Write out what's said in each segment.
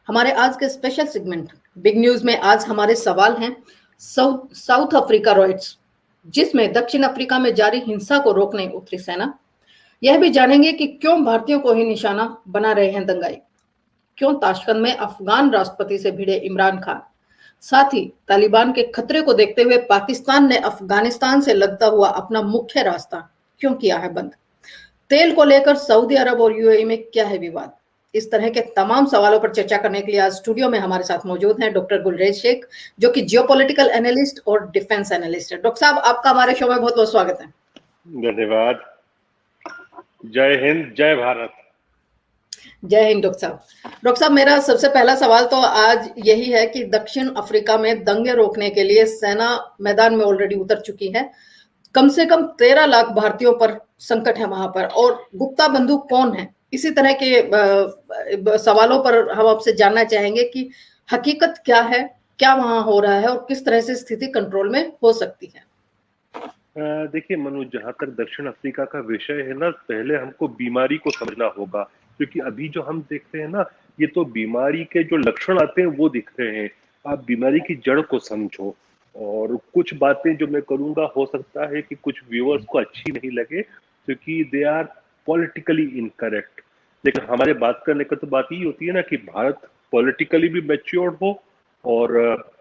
हमारे आज के स्पेशल सेगमेंट बिग न्यूज में आज हमारे सवाल हैं साउथ अफ्रीका रॉयट्स, जिसमें दक्षिण अफ्रीका में जारी हिंसा को रोकने उतरी सेना। यह भी जानेंगे कि क्यों भारतीयों को ही निशाना बना रहे हैं दंगाई, क्यों ताशकंद में अफगान राष्ट्रपति से भिड़े इमरान खान। साथ ही तालिबान के खतरे को देखते हुए पाकिस्तान ने अफगानिस्तान से लगता हुआ अपना मुख्य रास्ता क्यों किया है बंद। तेल को लेकर सऊदी अरब और यूएई में क्या है विवाद। इस तरह के तमाम सवालों पर चर्चा करने के लिए आज स्टूडियो में हमारे साथ मौजूद हैं डॉक्टर गुलरेज शेख, जो कि जियोपॉलिटिकल एनालिस्ट और डिफेंस एनालिस्ट है। डॉक्टर साहब, आपका हमारे शो में बहुत बहुत स्वागत है। धन्यवाद। जय हिंद, जय भारत। जय हिंद डॉक्टर साहब। डॉक्टर साहब, मेरा सबसे पहला सवाल तो आज यही है कि दक्षिण अफ्रीका में दंगे रोकने के लिए सेना मैदान में ऑलरेडी उतर चुकी है। कम से कम 13 लाख भारतीयों पर संकट है वहां पर, और गुप्ता बंदूक कौन है। इसी तरह के सवालों पर हम आपसे जानना चाहेंगे कि हकीकत क्या है, क्या वहां हो रहा है और किस तरह से स्थिति कंट्रोल में हो सकती है। देखिए मनु, जहां तक दक्षिण अफ्रीका का विषय है ना, पहले हमको बीमारी को समझना होगा, क्योंकि अभी जो हम देख रहे हैं ना, ये तो बीमारी के जो लक्षण आते हैं वो दिख रहे हैं। आप बीमारी की जड़ को समझो। और कुछ बातें जो मैं करूंगा हो सकता है कि कुछ व्यूअर्स को अच्छी नहीं लगे, क्योंकि दे आर पॉलिटिकली इनकरेक्ट। लेकिन हमारे बात करने का तो बात ही होती है ना कि भारत पॉलिटिकली भी मैच्योर हो और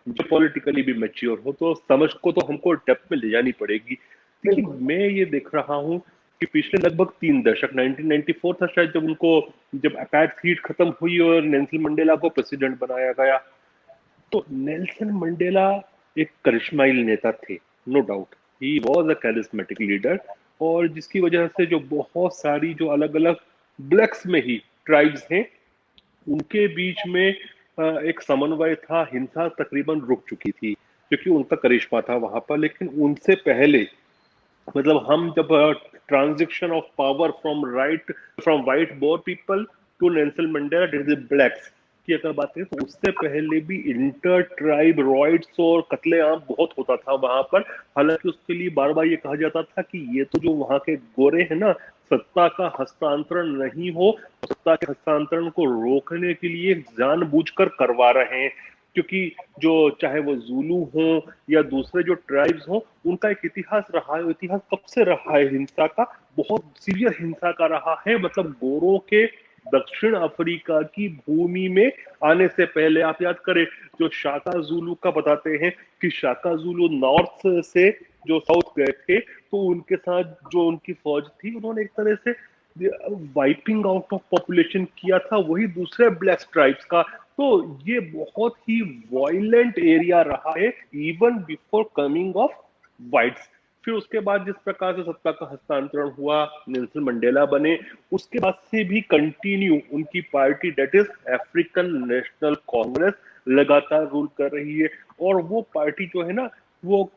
जो पॉलिटिकली भी मैच्योर हो, तो समझ को तो हमको डेप्थ में ले जानी पड़ेगी। देखिए, मैं ये देख रहा हूँ कि पिछले लगभग 3 दशक, 1994 था शायद, जब अपार्थाइड खत्म हुई और नेल्सन मंडेला को प्रेसिडेंट बनाया गया। तो नेल्सन मंडेला एक करिश्माई नेता थे, no doubt. He was a charismatic leader, और जिसकी वजह से जो बहुत सारी जो अलग अलग ब्लैक्स में ही ट्राइब्स हैं, उनके बीच में एक समन्वय था। हिंसा तकरीबन रुक चुकी थी क्योंकि उनका करिश्मा था वहां पर। लेकिन उनसे पहले, मतलब हम जब transition of power from white Boer people to Nelson Mandela blacks की अगर बात करें, तो उससे पहले भी इंटर ट्राइब रॉयट्स और कत्लेआम बहुत होता था वहां पर। हालांकि उसके लिए बार बार ये कहा जाता था कि ये तो जो वहां के गोरे हैं ना, सत्ता का हस्तांतरण नहीं हो, सत्ता के हस्तांतरण को रोकने के लिए जानबूझकर करवा रहे हैं। क्योंकि जो चाहे वो ज़ुलू हो या दूसरे जो ट्राइब्स हो, उनका एक इतिहास रहा है। इतिहास कब से रहा है हिंसा का? बहुत सीवियर हिंसा का रहा है। मतलब गोरों के दक्षिण अफ्रीका की भूमि में आने से पहले आप याद करें, जो शाका ज़ुलू का बताते हैं कि शाका ज़ुलू नॉर्थ से जो साउथ गए थे, तो उनके साथ जो उनकी फौज थी, उन्होंने एक तरह से वाइपिंग आउट ऑफ पॉपुलेशन किया था, वही दूसरे ब्लैक ट्राइब्स का। तो ये बहुत ही वायलेंट एरिया रहा है even before coming of whites. फिर उसके बाद जिस प्रकार से सत्ता का हस्तांतरण हुआ, नेल्सन मंडेला बने, उसके बाद से भी कंटिन्यू उनकी party, that is African National Congress, लगातार रूल कर रही है। और वो पार्टी जो है ना, वो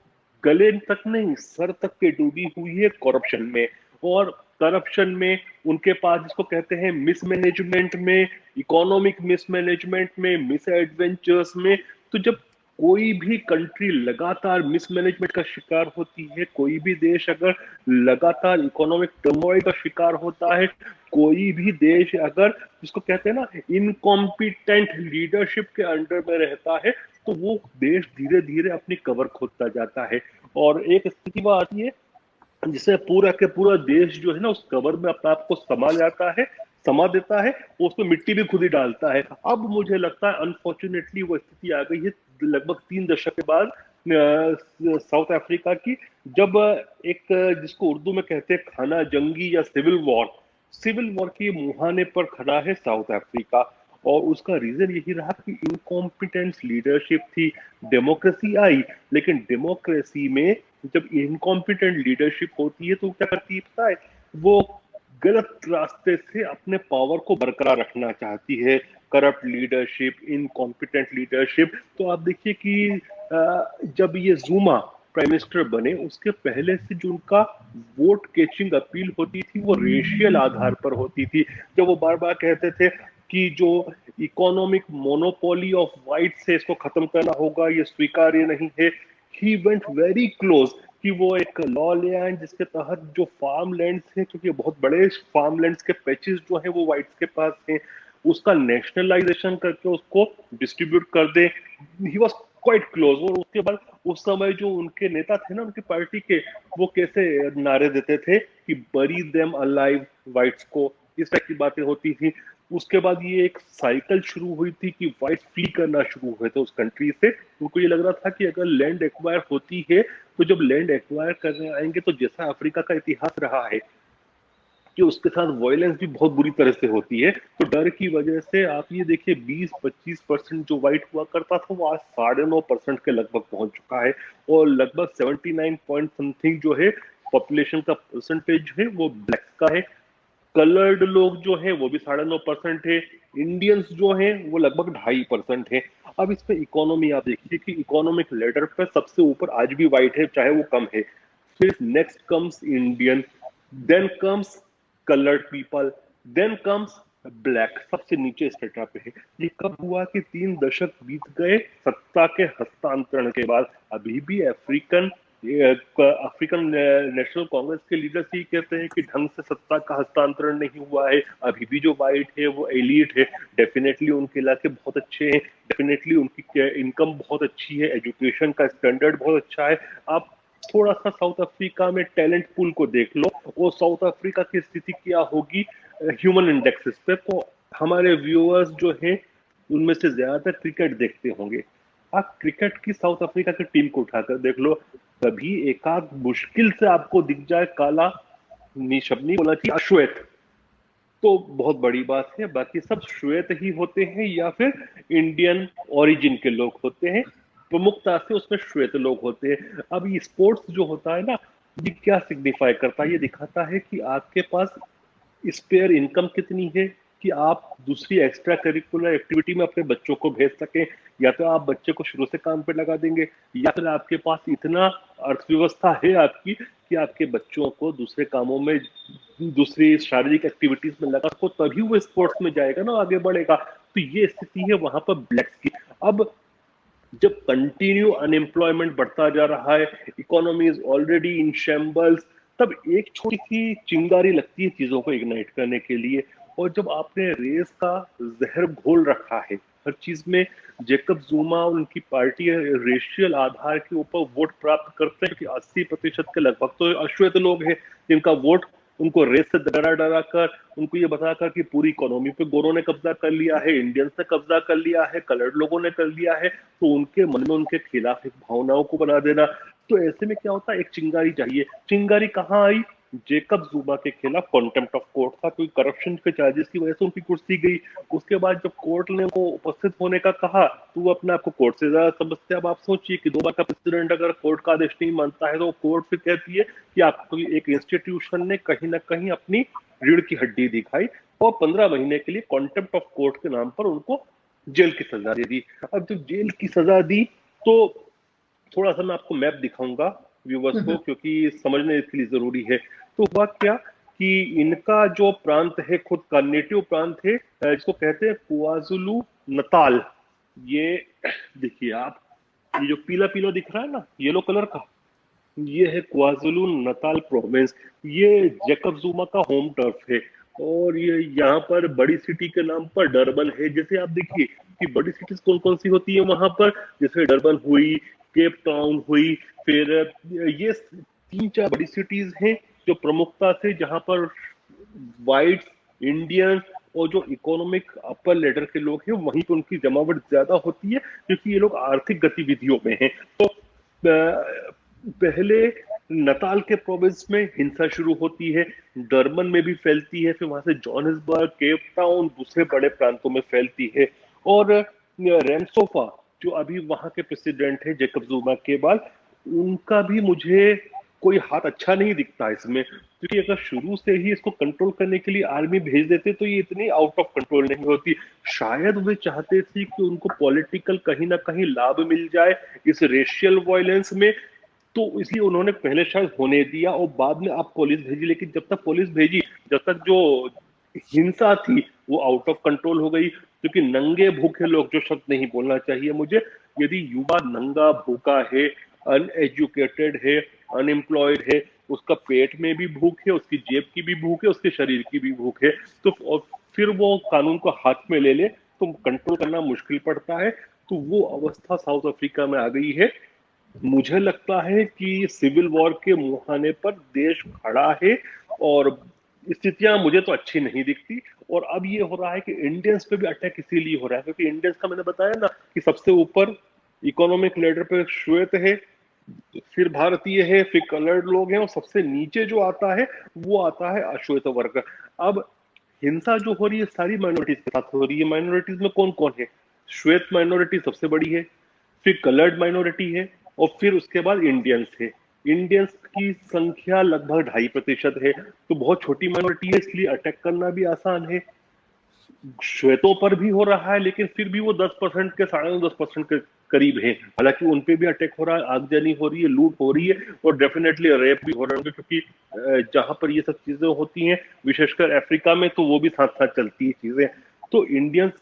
गले तक नहीं, सर तक के डूबी हुई है करप्शन में। और करप्शन में उनके पास, जिसको कहते हैं मिसमैनेजमेंट में, इकोनॉमिक मिसमैनेजमेंट में, मिस एडवेंचर्स में। तो जब कोई भी कंट्री लगातार मिसमैनेजमेंट का शिकार होती है, कोई भी देश अगर लगातार इकोनॉमिक टर्मोइल का शिकार होता है, कोई भी देश अगर, जिसको कहते हैं ना, इनकॉम्पिटेंट लीडरशिप के अंडर में रहता है, तो वो देश धीरे धीरे अपनी कबर खोदता जाता है। और एक स्थिति वो आती है जिससे पूरा के पूरा देश जो है ना, उस कबर में अपने आप को समा जाता है, समा देता है, उसमें मिट्टी भी खुद ही डालता है। अब मुझे लगता है अनफॉर्चुनेटली वो स्थिति आ गई है लगभग 3 दशक के बाद साउथ अफ्रीका की, जब एक, जिसको उर्दू में कहते हैं खाना जंगी या सिविल वॉर के मुहाने पर खड़ा है साउथ अफ्रीका। और उसका रीजन यही रहा कि इनकॉम्पिटेंस लीडरशिप थी। डेमोक्रेसी आई, लेकिन डेमोक्रेसी में जब इनकॉम्पिटेंट लीडरशिप होती है तो क्या करती है पता है? वो गलत रास्ते से अपने पावर को बरकरार रखना चाहती है। Corrupt leadership, incompetent leadership. तो आप देखिए कि जब ये जुमा प्राइम मिनिस्टर बने, उसके पहले से जो उनका वोट कैचिंग अपील होती थी, वो रेशियल आधार पर होती थी। जब वो बार बार कहते थे कि जो इकोनॉमिक मोनोपोली ऑफ वाइट से इसको खत्म करना होगा, ये स्वीकार्य नहीं है। ही वेंट वेरी क्लोज कि वो एक लॉ ले आए जिसके तहत जो फार्म लैंड्स हैं, क्योंकि बहुत बड़े फार्म लैंड्स के पैचेस जो हैं वो वाइट्स के पास हैं, उसका नेशनलाइजेशन करके उसको डिस्ट्रीब्यूट कर दे। He was quite close. और उसके बाद उस समय जो उनके नेता थे ना उनकी पार्टी के, वो कैसे नारे देते थे कि बरी देम अलाइव वाइट्स को, इस टाइप की बातें होती थी। उसके बाद ये एक साइकिल शुरू हुई थी कि वाइट फ्ली करना शुरू हुए थे उस कंट्री से। उनको ये लग रहा था कि अगर लैंड एक्वायर होती है तो जब लैंड एक्वायर करने आएंगे तो जैसा अफ्रीका का इतिहास रहा है कि उसके साथ वायलेंस भी बहुत बुरी तरह से होती है, तो डर की वजह से आप ये देखिए 20-25% जो वाइट हुआ करता था वो आज 9.5% के लगभग पहुंच चुका है। और लगभग 79 पॉइंट समथिंग जो है पॉपुलेशन का परसेंटेज है वो ब्लैक का है। कलर्ड लोग जो है वो भी 9.5% है। इंडियंस जो है वो लगभग 2.5% है। अब इसमें इकोनॉमी आप देखिए कि इकोनॉमिक लेडर पे सबसे ऊपर आज भी वाइट है, चाहे वो कम है। फिर next comes Indian, then comes colored people, then comes black, सबसे नीचे स्टेटा पे है। ये कब हुआ कि 3 दशक बीत गए सत्ता के हस्तांतरण के बाद। अभी भी अफ्रीकन नेशनल कांग्रेस के लीडर्स ही कहते हैं कि ढंग से सत्ता का हस्तांतरण नहीं हुआ है। अभी भी जो वाइट है वो एलिट है। डेफिनेटली उनके इलाके बहुत अच्छे हैं, डेफिनेटली उनकी इनकम बहुत अच्छी है, एजुकेशन का स्टैंडर्ड बहुत अच्छा है। आप थोड़ा सा साउथ अफ्रीका में टैलेंट पूल को देख लो, वो साउथ अफ्रीका की स्थिति क्या होगी ह्यूमन इंडेक्सेस पे। तो हमारे व्यूअर्स जो हैं उनमें से ज्यादातर क्रिकेट देखते होंगे। आप क्रिकेट की साउथ अफ्रीका की टीम को उठाकर देख लो, कभी एकाध मुश्किल से आपको दिख जाए काला, शब्द नहीं बोला चाहिए, अश्वेत, तो बहुत बड़ी बात है। बाकी सब श्वेत ही होते हैं या फिर इंडियन ओरिजिन के लोग होते हैं, प्रमुखता से उसमें श्वेत लोग होते हैं। अब ये स्पोर्ट्स जो होता है ना, ये क्या सिग्निफाई करता है? ये दिखाता है कि आपके पास स्पेयर इनकम कितनी है कि आप दूसरी एक्स्ट्रा करिकुलर एक्टिविटी में अपने बच्चों को भेज सकें। या तो आप बच्चे को शुरू से काम पे लगा देंगे, या फिर आपके पास इतना अर्थव्यवस्था है आपकी कि आपके बच्चों को दूसरे कामों में, दूसरी शारीरिक एक्टिविटीज में लगा सको, तभी वो स्पोर्ट्स में जाएगा ना, आगे बढ़ेगा। तो ये स्थिति है वहां पर ब्लैक्स की। अब जब कंटिन्यू अनएम्प्लॉयमेंट बढ़ता जा रहा है, economy is already in shambles, तब एक छोटी सी चिंगारी लगती है चीजों को इग्नाइट करने के लिए। और जब आपने रेस का जहर घोल रखा है हर चीज में, जेकब जुमा और उनकी पार्टी रेशियल आधार के ऊपर वोट प्राप्त करते हैं कि 80% के लगभग तो अश्वेत लोग हैं जिनका वोट उनको रेस से डरा डरा कर, उनको ये बताकर कि पूरी इकोनॉमी पे गोरों ने कब्जा कर लिया है, इंडियंस ने कब्जा कर लिया है, कलर्ड लोगों ने कर लिया है, तो उनके मन में उनके खिलाफ एक भावनाओं को बना देना। तो ऐसे में क्या होता है, एक चिंगारी चाहिए। चिंगारी कहाँ आई? जेकब जुमा के खिलाफ कॉन्टेम्प्ट ऑफ कोर्ट था, क्योंकि करप्शन के चार्जेस की वजह से उनकी कुर्सी गई। उसके बाद जब कोर्ट ने उनको उपस्थित होने का कहा तो वो अपने आप को कोर्ट से ज्यादा समझते। अब आप सोचिए कि 2 बार का प्रेसिडेंट अगर कोर्ट का आदेश नहीं मानता है तो कोर्ट फिर कहती है कि आपको एक इंस्टीट्यूशन ने कहीं ना कहीं अपनी रीढ़ की हड्डी दिखाई और 15 महीने के लिए कॉन्टेम्प्ट ऑफ कोर्ट के नाम पर उनको जेल की सजा दे दी। अब जब जेल की सजा दी तो थोड़ा सा मैं आपको मैप दिखाऊंगा व्यूवर्स को, क्योंकि समझने इसके लिए जरूरी है। तो हुआ क्या कि इनका जो प्रांत है, खुद का नेटिव प्रांत है, जिसको कहते हैं क्वाजुलू नताल। ये देखिए आप, ये जो पीला पीला दिख रहा है ना येलो कलर का, ये है क्वाजुलू नताल प्रोविंस। ये जेकब जुमा का होम टर्फ है। और ये यहाँ पर बड़ी सिटी के नाम पर डरबन है। जैसे आप देखिए कि बड़ी सिटीज कौन कौन सी होती है वहां पर, जैसे डरबन हुई, केप टाउन हुई, फिर ये 3-4 बड़ी सिटीज हैं जो प्रमुखता से, जहां पर वाइट इंडियन और जो इकोनॉमिक अपर लेडर के लोग हैं वहीं पर उनकी जमावट ज्यादा होती है, क्योंकि ये लोग आर्थिक गतिविधियों में हैं। तो पहले नताल के प्रोविंस में हिंसा शुरू होती है, डरबन में भी फैलती है, फिर वहां से जोहानिसबर्ग, केप टाउन, दूसरे बड़े प्रांतों में फैलती है। और रैमसोफा जो अभी वहां के प्रेसिडेंट है जेकब जुमा के बाद, उनका भी मुझे कोई हाथ अच्छा नहीं दिखता इसमें, क्योंकि अगर शुरू से ही इसको कंट्रोल करने के लिए आर्मी भेज देते तो ये इतनी आउट ऑफ कंट्रोल नहीं होती। शायद वे चाहते थे कि उनको पॉलिटिकल कहीं ना कहीं लाभ मिल जाए इस रेशियल वायलेंस में, तो इसलिए उन्होंने पहले शायद होने दिया और बाद में आप पुलिस भेजी। लेकिन जब तक पुलिस भेजी, जब तक जो हिंसा थी वो आउट ऑफ कंट्रोल हो गई। क्योंकि नंगे भूखे लोग, जो शब्द नहीं बोलना चाहिए मुझे, यदि युवा नंगा भूखा है, अनएजुकेटेड है, अनएम्प्लॉयड है, उसका पेट में भी भूख है, उसकी जेब की भी भूख है, उसके शरीर की भी भूख है, तो फिर वो कानून को हाथ में ले ले तो कंट्रोल करना मुश्किल पड़ता है। तो वो अवस्था साउथ अफ्रीका में आ गई है। मुझे लगता है कि सिविल वॉर के मुहाने पर देश खड़ा है और स्थितियां मुझे तो अच्छी नहीं दिखती। और अब ये हो रहा है कि इंडियंस पे भी अटैक इसीलिए हो रहा है क्योंकि इंडियंस का मैंने बताया ना कि सबसे ऊपर इकोनॉमिक लेडर पे श्वेत है, फिर भारतीय है, फिर कलर्ड लोग हैं और सबसे नीचे जो आता है वो आता है अश्वेत वर्ग। अब हिंसा जो हो रही है सारी माइनॉरिटीज के साथ हो रही है। माइनॉरिटीज में कौन कौन है? श्वेत माइनॉरिटी सबसे बड़ी है, फिर कलर्ड माइनॉरिटी है और फिर उसके बाद इंडियंस है। इंडियंस की संख्या लगभग 2.5% है, तो बहुत छोटी माइनॉरिटी है, इसलिए अटैक करना भी आसान है। श्वेतों पर भी हो रहा है लेकिन फिर भी वो 10% के 10.5% के करीब है। हालांकि उनपे भी अटैक हो रहा है, आगजनी हो रही है, लूट हो रही है और डेफिनेटली रेप भी हो रहा है क्योंकि जहां पर ये सब चीजें होती हैं विशेषकर अफ्रीका में तो वो भी साथ साथ चलती है चीजें। तो इंडियंस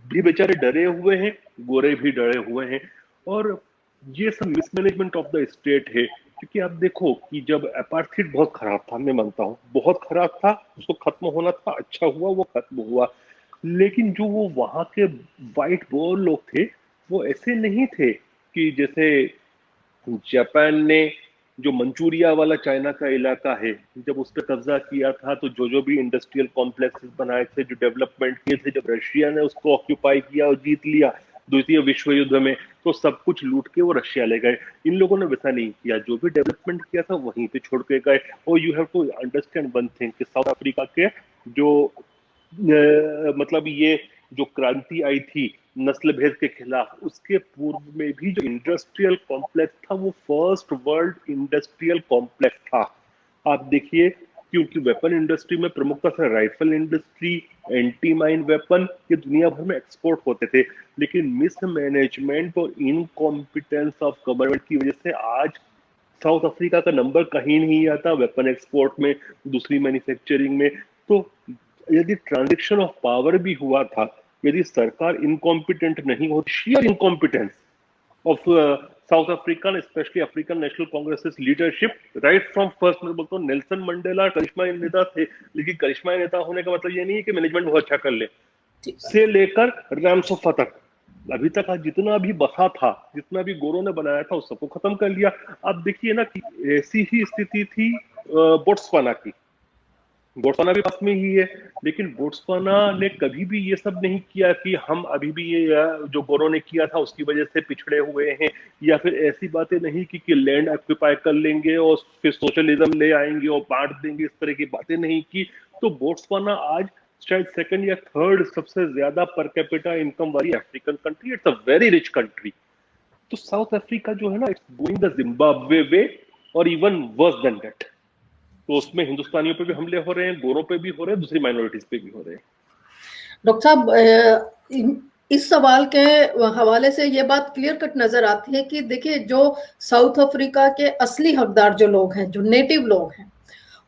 भी बेचारे डरे हुए हैं, गोरे भी डरे हुए हैं और ये सब मिसमैनेजमेंट ऑफ द स्टेट है। क्योंकि आप देखो कि जब अपार्थाइड बहुत खराब था, मैं मानता हूँ बहुत खराब था, उसको खत्म होना था, अच्छा हुआ वो खत्म हुआ। लेकिन जो वो वहां के वाइट बोर लोग थे वो ऐसे नहीं थे कि जैसे जापान ने जो मंचूरिया वाला चाइना का इलाका है जब उस पर कब्जा किया था तो जो भी इंडस्ट्रियल कॉम्प्लेक्सेस बनाए थे, जो डेवलपमेंट किए थे, जब रशिया ने उसको ऑक्यूपाई किया और जीत लिया द्वितीय विश्व युद्ध में तो सब कुछ लूट के वो रशिया ले गए। इन लोगों ने वैसा नहीं किया, जो भी डेवलपमेंट किया था वहीं पे छोड़ के गए। और you have to understand one thing कि साउथ अफ्रीका के जो मतलब ये जो क्रांति आई थी नस्ल भेद के खिलाफ, उसके पूर्व में भी जो इंडस्ट्रियल कॉम्प्लेक्स था वो फर्स्ट वर्ल्ड इंडस्ट्रियल कॉम्प्लेक्स था। आप देखिए क्योंकि वेपन इंडस्ट्री में प्रमुखता से rifle industry, anti mine weapon ये दुनिया भर में एक्सपोर्ट होते थे। लेकिन मिसमैनेजमेंट और इनकॉम्पिटेंस ऑफ गवर्नमेंट की वजह से आज साउथ अफ्रीका का नंबर कहीं नहीं आता वेपन एक्सपोर्ट में, दूसरी मैन्युफैक्चरिंग में। तो यदि ट्रांजिशन ऑफ पावर भी हुआ था, यदि सरकार इनकॉम्पिटेंट नहीं होती, sheer incompetence of south African specially African National Congress leadership right from first, मैं बोलता हूँ नेल्सन मंडेला करिश्माई नेता थे, लेकिन करिश्माई नेता होने का मतलब ये नहीं है कि मैनेजमेंट बहुत अच्छा कर ले, से लेकर रैमसोफा तक अभी तक आज जितना भी बसा था, जितना भी गोरों ने बनाया था उस सबको खत्म कर लिया। अब देखिए ना कि ऐसी ही स्थिति थी बोट्सवाना की। बोट्सवाना भी पास में ही है, लेकिन बोट्सवाना ने कभी भी ये सब नहीं किया कि हम अभी भी ये जो गोरों ने किया था उसकी वजह से पिछड़े हुए हैं, या फिर ऐसी बातें नहीं कि लैंड ऑक्यूपाई कर लेंगे और फिर सोशलिज्म ले आएंगे और बांट देंगे, इस तरह की बातें नहीं की। तो बोट्सवाना आज शायद सेकंड या थर्ड सबसे ज्यादा पर कैपिटा इनकम वाली African country, it's a very rich country. तो साउथ अफ्रीका जो है ना इट्स गोइंग द जिम्बाब्वे वे और इवन वर्स देन दैट। तो उसमें हिंदुस्तानियों पे भी हमले हो रहे हैं, गोरों पे भी हो रहे हैं, दूसरी माइनॉरिटीज पे भी हो रहे हैं। डॉक्टर साहब, इस सवाल के हवाले से ये बात क्लियर कट नजर आती है कि देखिए जो साउथ अफ्रीका के असली हकदार जो लोग हैं, जो नेटिव लोग हैं,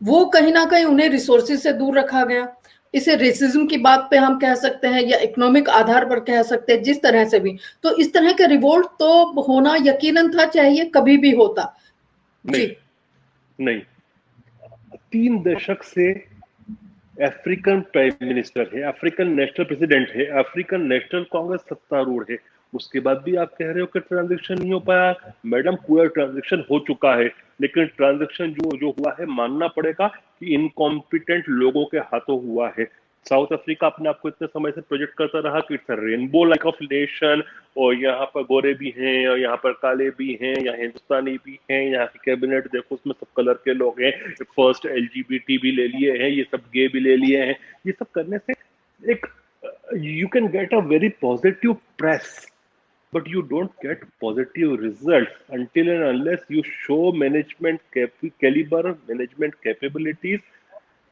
वो कहीं ना कहीं उन्हें रिसोर्सेज से दूर रखा गया। इसे रेसिज्म की बात पे हम कह सकते हैं या इकोनॉमिक आधार पर कह सकते हैं, जिस तरह से भी। तो इस तरह के रिवोल्ट तो होना यकीनन था, चाहिए कभी भी होता। नहीं, जी नहीं, 3 दशक से अफ्रीकन प्राइम मिनिस्टर है, अफ्रीकन नेशनल प्रेसिडेंट है, अफ्रीकन नेशनल कांग्रेस सत्तारूढ़ है, उसके बाद भी आप कह रहे हो कि ट्रांजैक्शन नहीं हो पाया। मैडम पूरा ट्रांजैक्शन हो चुका है, लेकिन ट्रांजैक्शन जो जो हुआ है मानना पड़ेगा कि इनकॉम्पिटेंट लोगों के हाथों हुआ है। साउथ अफ्रीका अपने आप को इतने समय से प्रोजेक्ट करता रहा कि it's rainbow like of nation, और यहाँ पर गोरे भी हैं और यहाँ पर काले भी हैं, यहाँ हिंदुस्तानी भी हैं, यहाँ की कैबिनेट देखो उसमें सब कलर के लोग हैं, फर्स्ट एलजीबीटी भी ले लिए हैं, ये सब गे भी ले लिए हैं। ये सब करने से एक you can get a very positive press, but you don't get positive results until and unless you show management caliber, management capabilities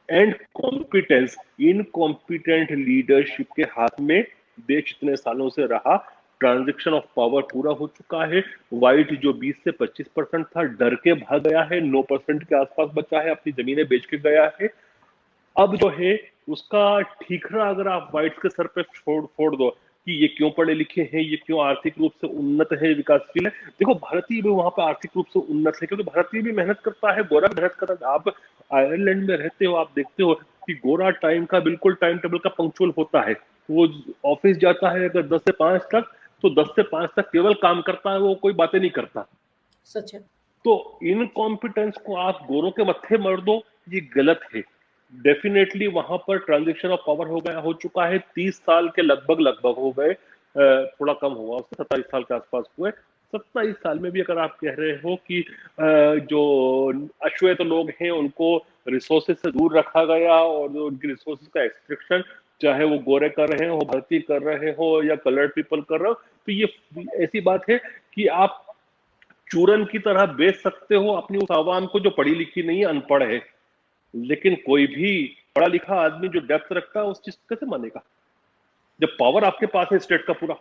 and competence. Incompetent leadership के हाथ में देश इतने सालों से रहा, ट्रांजेक्शन ऑफ पावर पूरा हो चुका है। वाइट जो 20 से 25% था डर के भाग गया है, 9% के आसपास बचा है, अपनी जमीनें बेच के गया है। अब जो है उसका ठीकरा अगर आप व्हाइट्स के सर पे फोड़ दो कि ये क्यों पढ़े लिखे हैं, ये क्यों आर्थिक रूप से उन्नत है, विकासशील है। देखो भारतीय भी वहां पर आर्थिक रूप से उन्नत है क्योंकि भारतीय भी मेहनत करता है, गोरा मेहनत करता है। आप आयरलैंड में रहते हो, आप देखते हो कि गोरा टाइम का बिल्कुल टाइम टेबल का पंक्चुअल होता है। वो ऑफिस जाता है अगर 10 से 5 तक, तो 10 से 5 तक केवल काम करता है, वो कोई बातें नहीं करता। सच है। तो इनकॉम्पिटेंस को आप गोरों के मत्थे मार दो, ये गलत है। डेफिनेटली वहां पर ट्रांजिशन ऑफ पावर हो चुका है, 30 साल के लगभग लगभग हो गए, थोड़ा कम हुआ, 27 साल के आसपास हुए। 27 साल में भी अगर आप कह रहे हो कि जो अश्वेत लोग हैं उनको रिसोर्सेज से दूर रखा गया और जो उनकी रिसोर्सेज का एक्सट्रैक्शन चाहे वो गोरे कर रहे हो, भारतीय कर रहे हो या कलर्ड पीपल कर रहे हो, तो ये ऐसी बात है कि आप चूरन की तरह बेच सकते हो अपनी उस आवाम को जो पढ़ी लिखी नहीं है, अनपढ़ है। लेकिन कोई भी पढ़ा लिखा आदमी जो डेप्थ रखता है उस चीज कैसे मानेगा जब पावर आपके पास है स्टेट का पूरा।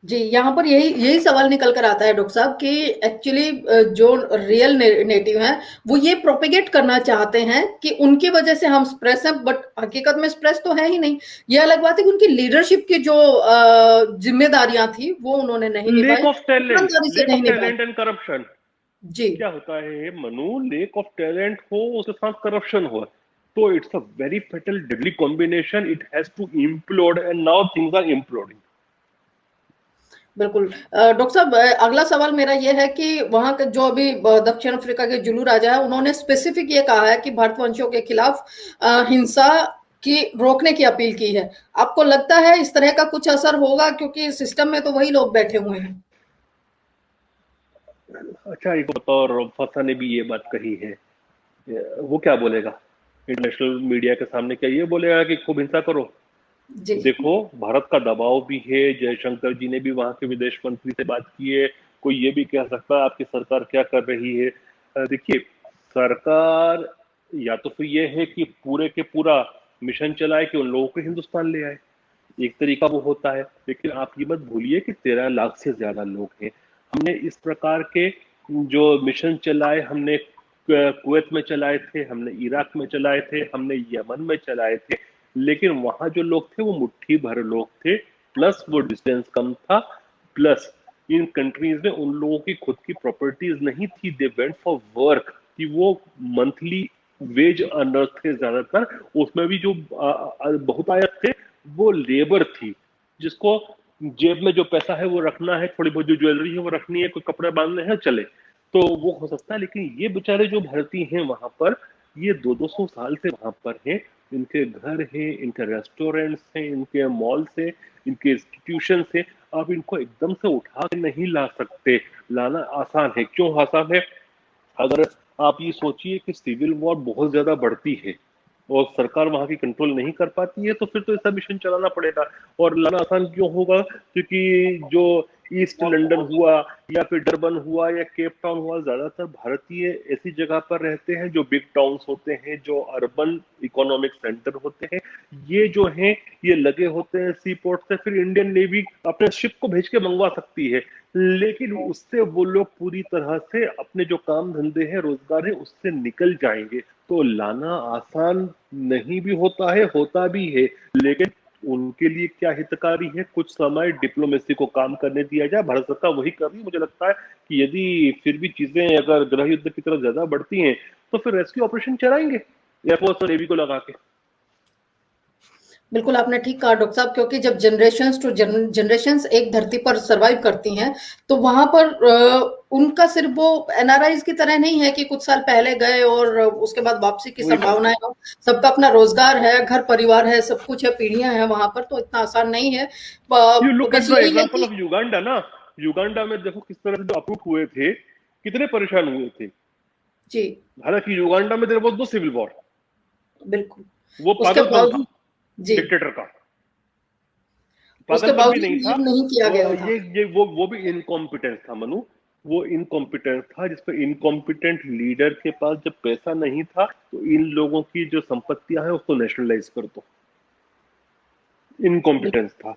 जी, यहाँ पर यही यही सवाल निकल कर आता है डॉक्टर साहब कि एक्चुअली जो रियल नेटिव हैं वो ये प्रोपेगेट करना चाहते हैं कि उनकी वजह से हम स्प्रेस हैं, बट हकीकत में स्प्रेस तो है ही नहीं। ये अलग बात है कि उनकी लीडरशिप की जो जिम्मेदारियां थी वो उन्होंने नहीं निभाई, ईमानदारी से लेक नहीं ऑफ निभाई। Talent and corruption. जी, क्या होता है मनु, लेक ऑफ टैलेंट हो उसके साथ करप्शन हो, तो it's a very fatal deadly combination, it has to implode and now things are imploding. बिल्कुल। डॉक्टर साहब, अगला सवाल मेरा ये है कि वहां के जो अभी दक्षिण अफ्रीका के जुलू राजा है उन्होंने स्पेसिफिक ये कहा है कि भारतवंशियों के खिलाफ हिंसा की रोकने की अपील की है। आपको लगता है इस तरह का कुछ असर होगा, क्योंकि सिस्टम में तो वही लोग बैठे हुए हैं। अच्छा, एक बताओ, फसा ने भी ये बात कही है, वो क्या बोलेगा इंटरनेशनल मीडिया के सामने? क्या ये बोलेगा कि खूब हिंसा करो? जी। देखो, भारत का दबाव भी है, जयशंकर जी ने भी वहां के विदेश मंत्री से बात की है। कोई ये भी कह सकता है आपकी सरकार क्या कर रही है। देखिए, सरकार या तो फिर ये है कि पूरे के पूरा मिशन चलाए कि उन लोगों को हिंदुस्तान ले आए, एक तरीका वो होता है। लेकिन आप ये मत भूलिए कि 13 लाख से ज्यादा लोग हैं। हमने इस प्रकार के जो मिशन चलाए, हमने कुवैत में चलाए थे, हमने इराक में चलाए थे, हमने यमन में चलाए थे। लेकिन वहां जो लोग थे वो मुट्ठी भर लोग थे, प्लस वो डिस्टेंस कम था, प्लस इन कंट्रीज में उन लोगों की खुद की प्रॉपर्टीज नहीं थी। दे वेंट फॉर वर्क, कि वो मंथली वेज अर्नर्स थे ज्यादातर। उसमें भी जो बहुतायत थे वो लेबर थी, जिसको जेब में जो पैसा है वो रखना है, थोड़ी बहुत जो ज्वेलरी है वो रखनी है, कोई कपड़े बांधने हैं, चले तो वो हो सकता है। लेकिन ये बेचारे जो भारतीय हैं वहां पर, ये 200-200 साल से वहां पर हैं। इनके घर हैं, इनके रेस्टोरेंट्स हैं, इनके मॉल्स हैं, इनके इंस्टीट्यूशन हैं। आप इनको एकदम से उठा के नहीं ला सकते। लाना आसान है। क्यों आसान है? अगर आप ये सोचिए कि सिविल वॉर बहुत ज्यादा बढ़ती है और सरकार वहां की कंट्रोल नहीं कर पाती है, तो फिर तो ऐसा मिशन चलाना पड़ेगा। और लाना आसान क्यों होगा? क्योंकि जो ईस्ट लंदन हुआ या फिर डरबन हुआ या केप टाउन हुआ, ज्यादातर भारतीय ऐसी जगह पर रहते हैं जो बिग टाउन्स होते हैं, जो अर्बन इकोनॉमिक सेंटर होते हैं। ये जो हैं ये लगे होते हैं सी पोर्ट से, फिर इंडियन नेवी अपने शिप को भेज के मंगवा सकती है। लेकिन उससे वो लोग पूरी तरह से अपने जो काम धंधे हैं, रोजगार है, उससे निकल जाएंगे। तो लाना आसान नहीं भी होता है, होता भी है। लेकिन उनके लिए क्या हितकारी है? कुछ समय डिप्लोमेसी को काम करने दिया जाए। भारत सरकार वही कर रही है। मुझे लगता है कि यदि फिर भी चीजें अगर गृह युद्ध की तरफ ज्यादा बढ़ती हैं, तो फिर रेस्क्यू ऑपरेशन चलाएंगे एयरफोर्स और नेवी को लगा के। बिल्कुल, आपने ठीक कहा डॉक्टर साहब, क्योंकि जब जनरेशंस टू जनरेशंस एक धरती पर सर्वाइव करती हैं, तो वहां पर उनका सिर्फ वो एनआरआईज की तरह नहीं है कि कुछ साल पहले गए और उसके बाद वापसी की वही बात है। संभावनाएं हो। सबका अपना रोजगार है, घर परिवार है, सब कुछ है, पीढ़ियां हैं वहां पर, तो इतना आसान नहीं है। यू लुक एट बस द यही है एग्जांपल कि ऑफ युगांडा ना। युगांडा में देखो किस तरह से जो अप्रूट हुए थे, कितने परेशान हुए थे। जी, हालांकि युगांडा में there was no civil war, बिल्कुल। वो उसके पागलपन था बावजूद जी, डिक्टेटर का। उसके पागलपन भी बावजूद नहीं था। लीव नहीं किया गया था। ये वो भी इनकॉम्पिटेंस था मनु। वो इनकॉम्पिटेंस था, जिसपे इनकॉम्पिटेंट लीडर के पास जब पैसा नहीं था, तो इन लोगों की जो संपत्तियां हैं उसको नेशनलाइज कर दो। इनकॉम्पिटेंस था।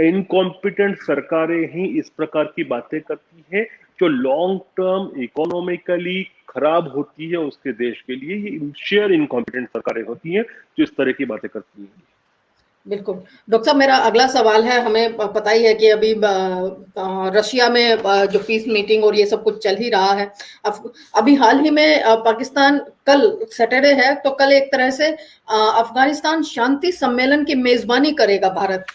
इनकॉम्पिटेंट सरकारें ही इस प्रकार की बातें करती हैं, जो लॉन्ग टर्म इकोनॉमिकली खराब होती है उसके देश के लिए। ये शेयर इनकॉम्पिटेंट सरकारें होती हैं जो इस तरह की बातें करती हैं। बिल्कुल। डॉक्टर साहब, मेरा अगला सवाल है, हमें पता ही है कि अभी रशिया में जो पीस मीटिंग और ये सब कुछ चल ही रहा है। अभी हाल ही में पाकिस्तान, कल सैटरडे है, तो कल एक तरह से अफ़गानिस्तान शांति सम्मेलन की मेज़बानी करेगा भारत।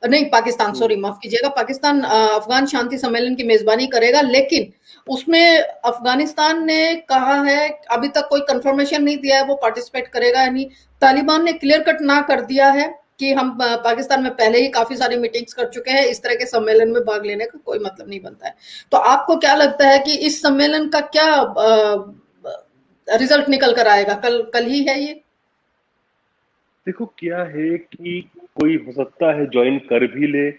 नहीं, पाकिस्तान, हम्म। सॉरी माफ़ कीजिएगा, पाकिस्तान अफ़गान शांति सम्मेलन की मेज़बानी करेगा, लेकिन उसमें अफ़गानिस्तान ने कहा है, अभी तक कोई कन्फर्मेशन नहीं दिया है वो पार्टिसिपेट करेगा या नहीं। तालिबान ने क्लियर कट ना कर दिया है कि हम पाकिस्तान में पहले ही काफी सारी मीटिंग्स कर चुके हैं, इस तरह के सम्मेलन में भाग लेने का कोई मतलब नहीं बनता है। तो आपको क्या लगता है कि इस सम्मेलन का क्या रिजल्ट निकल कर आएगा? कल कल ही है ये? देखो क्या है कि कोई हो सकता है ज्वाइन कर भी ले,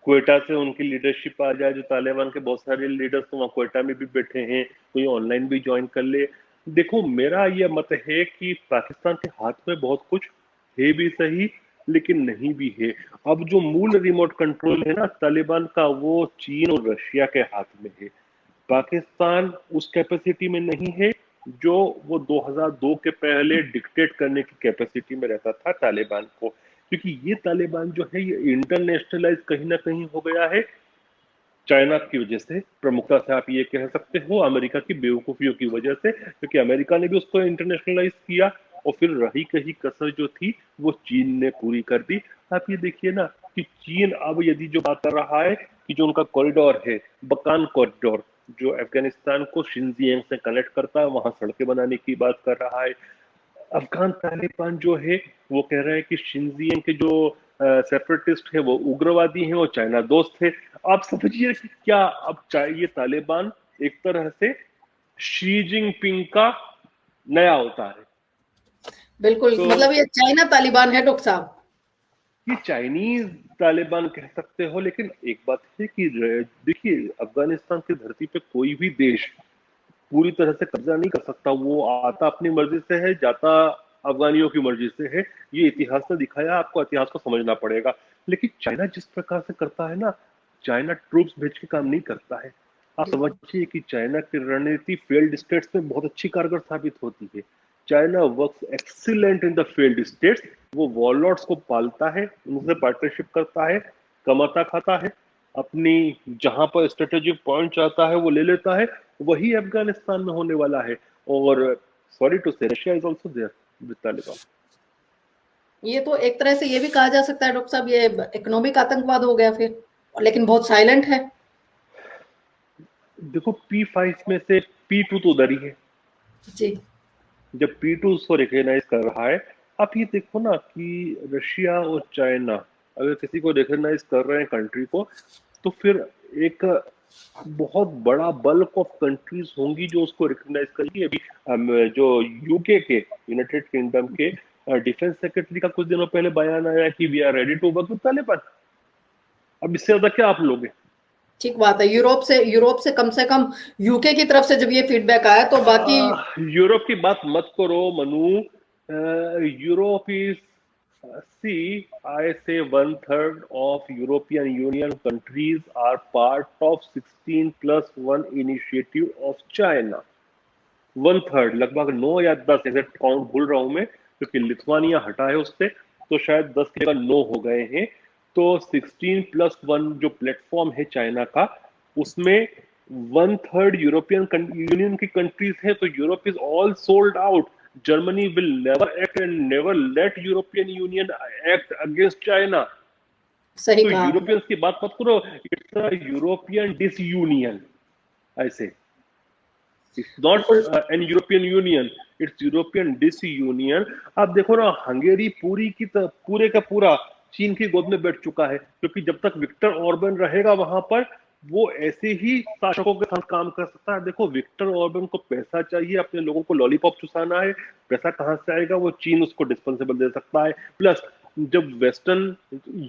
क्वेटा से उनकी लीडरशिप आ जाए, जो तालिबान के बहुत सारे लीडर्स तो वहाँ क्वेटा में भी बैठे हैं, कोई ऑनलाइन भी ज्वाइन कर ले। देखो मेरा ये मत है कि पाकिस्तान के हाथ में बहुत कुछ है भी सही, लेकिन नहीं भी है। अब जो मूल रिमोट कंट्रोल है ना तालिबान का, वो चीन और रशिया के हाथ में है। पाकिस्तान उस कैपेसिटी में नहीं है जो वो 2002 के पहले डिक्टेट करने की कैपेसिटी में रहता था तालिबान को, क्योंकि ये तालिबान जो है ये इंटरनेशनलाइज कहीं ना कहीं हो गया है चाइना की वजह से। प्रमुखता से आप ये कह सकते हो अमेरिका की बेवकूफियों की वजह से, क्योंकि अमेरिका ने भी उसको इंटरनेशनलाइज किया और फिर रही कहीं कसर जो थी वो चीन ने पूरी कर दी। आप ये देखिए ना कि चीन अब यदि जो बात कर रहा है कि जो उनका कॉरिडोर है, बकान कॉरिडोर, जो अफगानिस्तान को शिनजियांग से कनेक्ट करता है, वहां सड़कें बनाने की बात कर रहा है। अफगान तालिबान जो है वो कह रहे हैं कि शिनजियांग के जो सेपरेटिस्ट है वो उग्रवादी हैं, वो चाइना दोस्त है। आप समझिए कि क्या अब ये तालिबान एक तरह से शी जिनपिंग का नया अवतार है। बिल्कुल, तो मतलब ये चाइना तालिबान है डॉक्टर साहब। ये चाइनीज तालिबान कह सकते हो, लेकिन एक बात है कि देखिए अफगानिस्तान की धरती पे कोई भी देश पूरी तरह से कब्जा नहीं कर सकता। वो आता अपनी मर्जी से है, जाता अफगानियों की मर्जी से है। ये इतिहास ने दिखाया, आपको इतिहास को समझना पड़ेगा। लेकिन चाइना जिस प्रकार से करता है ना, चाइना ट्रूप्स भेज के काम नहीं करता है। आप बिल्कुल। समझिए कि चाइना की रणनीति फेल्ड स्टेट्स में बहुत अच्छी कारगर साबित होती है। China works excellent in the failed states. वो वॉरलॉर्ड्स को पालता है, उनसे पार्टनरशिप करता है, कमाता खाता है, अपनी जहां पर स्ट्रेटेजिक पॉइंट चाहता है वो ले लेता है। वही अफगानिस्तान में होने वाला है। और sorry to say Russia is also there with Taliban. ये तो एक तरह से ये भी कहा जा सकता है डॉक्टर साहब, ये इकोनॉमिक आतंकवाद हो गया फिर, लेकिन बहुत साइलेंट है। देखो P5 में से P2 तो उधर ही है। जी। जब P2 उसको रिकॉग्नाइज कर रहा है, आप ये देखो ना कि रशिया और चाइना अगर किसी को रिकॉग्नाइज कर रहे हैं कंट्री को, तो फिर एक बहुत बड़ा बल्क ऑफ कंट्रीज होंगी जो उसको रिकॉग्नाइज करेगी। अभी जो यूके के, यूनाइटेड किंगडम के डिफेंस सेक्रेटरी का कुछ दिनों पहले बयान आया कि we are ready to work with Taliban. अब इससे ज्यादा क्या आप लोगे? ठीक बात है। यूरोप से कम से कम यूके की तरफ से जब ये फीडबैक आया तो बाकी। यूरोप की बात मत करो Manu. Europe is see I say 1/3 of European Union countries are part of 16+1 initiative of China. 1/3, लगभग 9 या 10, एग्जैक्ट काउंट भूल रहा हूं मैं, क्योंकि लिथुआनिया हटा है उससे, तो शायद 10 की जगह 9 हो गए हैं। तो 16+1 जो प्लेटफॉर्म है चाइना का, उसमें 1/3 यूरोपियन यूनियन की कंट्रीज है। तो Europe is all sold out. Germany will never act and never let European Union act against China. सही तो कहा आपने। यूरोपियंस की बात मत करो, इट्स अ यूरोपियन डिसयूनियन। ऐसे इट्स नॉट बिल्कुल। An European union, it's European disunion. आप देखो ना हंगेरी पूरे का पूरा चीन की गोद में बैठ चुका है, क्योंकि जब तक विक्टर ऑर्बन रहेगा वहां पर, वो ऐसे ही शासकों के साथ काम कर सकता है। देखो विक्टर ऑर्बन को पैसा चाहिए, अपने लोगों को लॉलीपॉप चुसाना है। पैसा कहां से आएगा? वो चीन उसको डिस्पेंसेबल दे सकता है। प्लस जब वेस्टर्न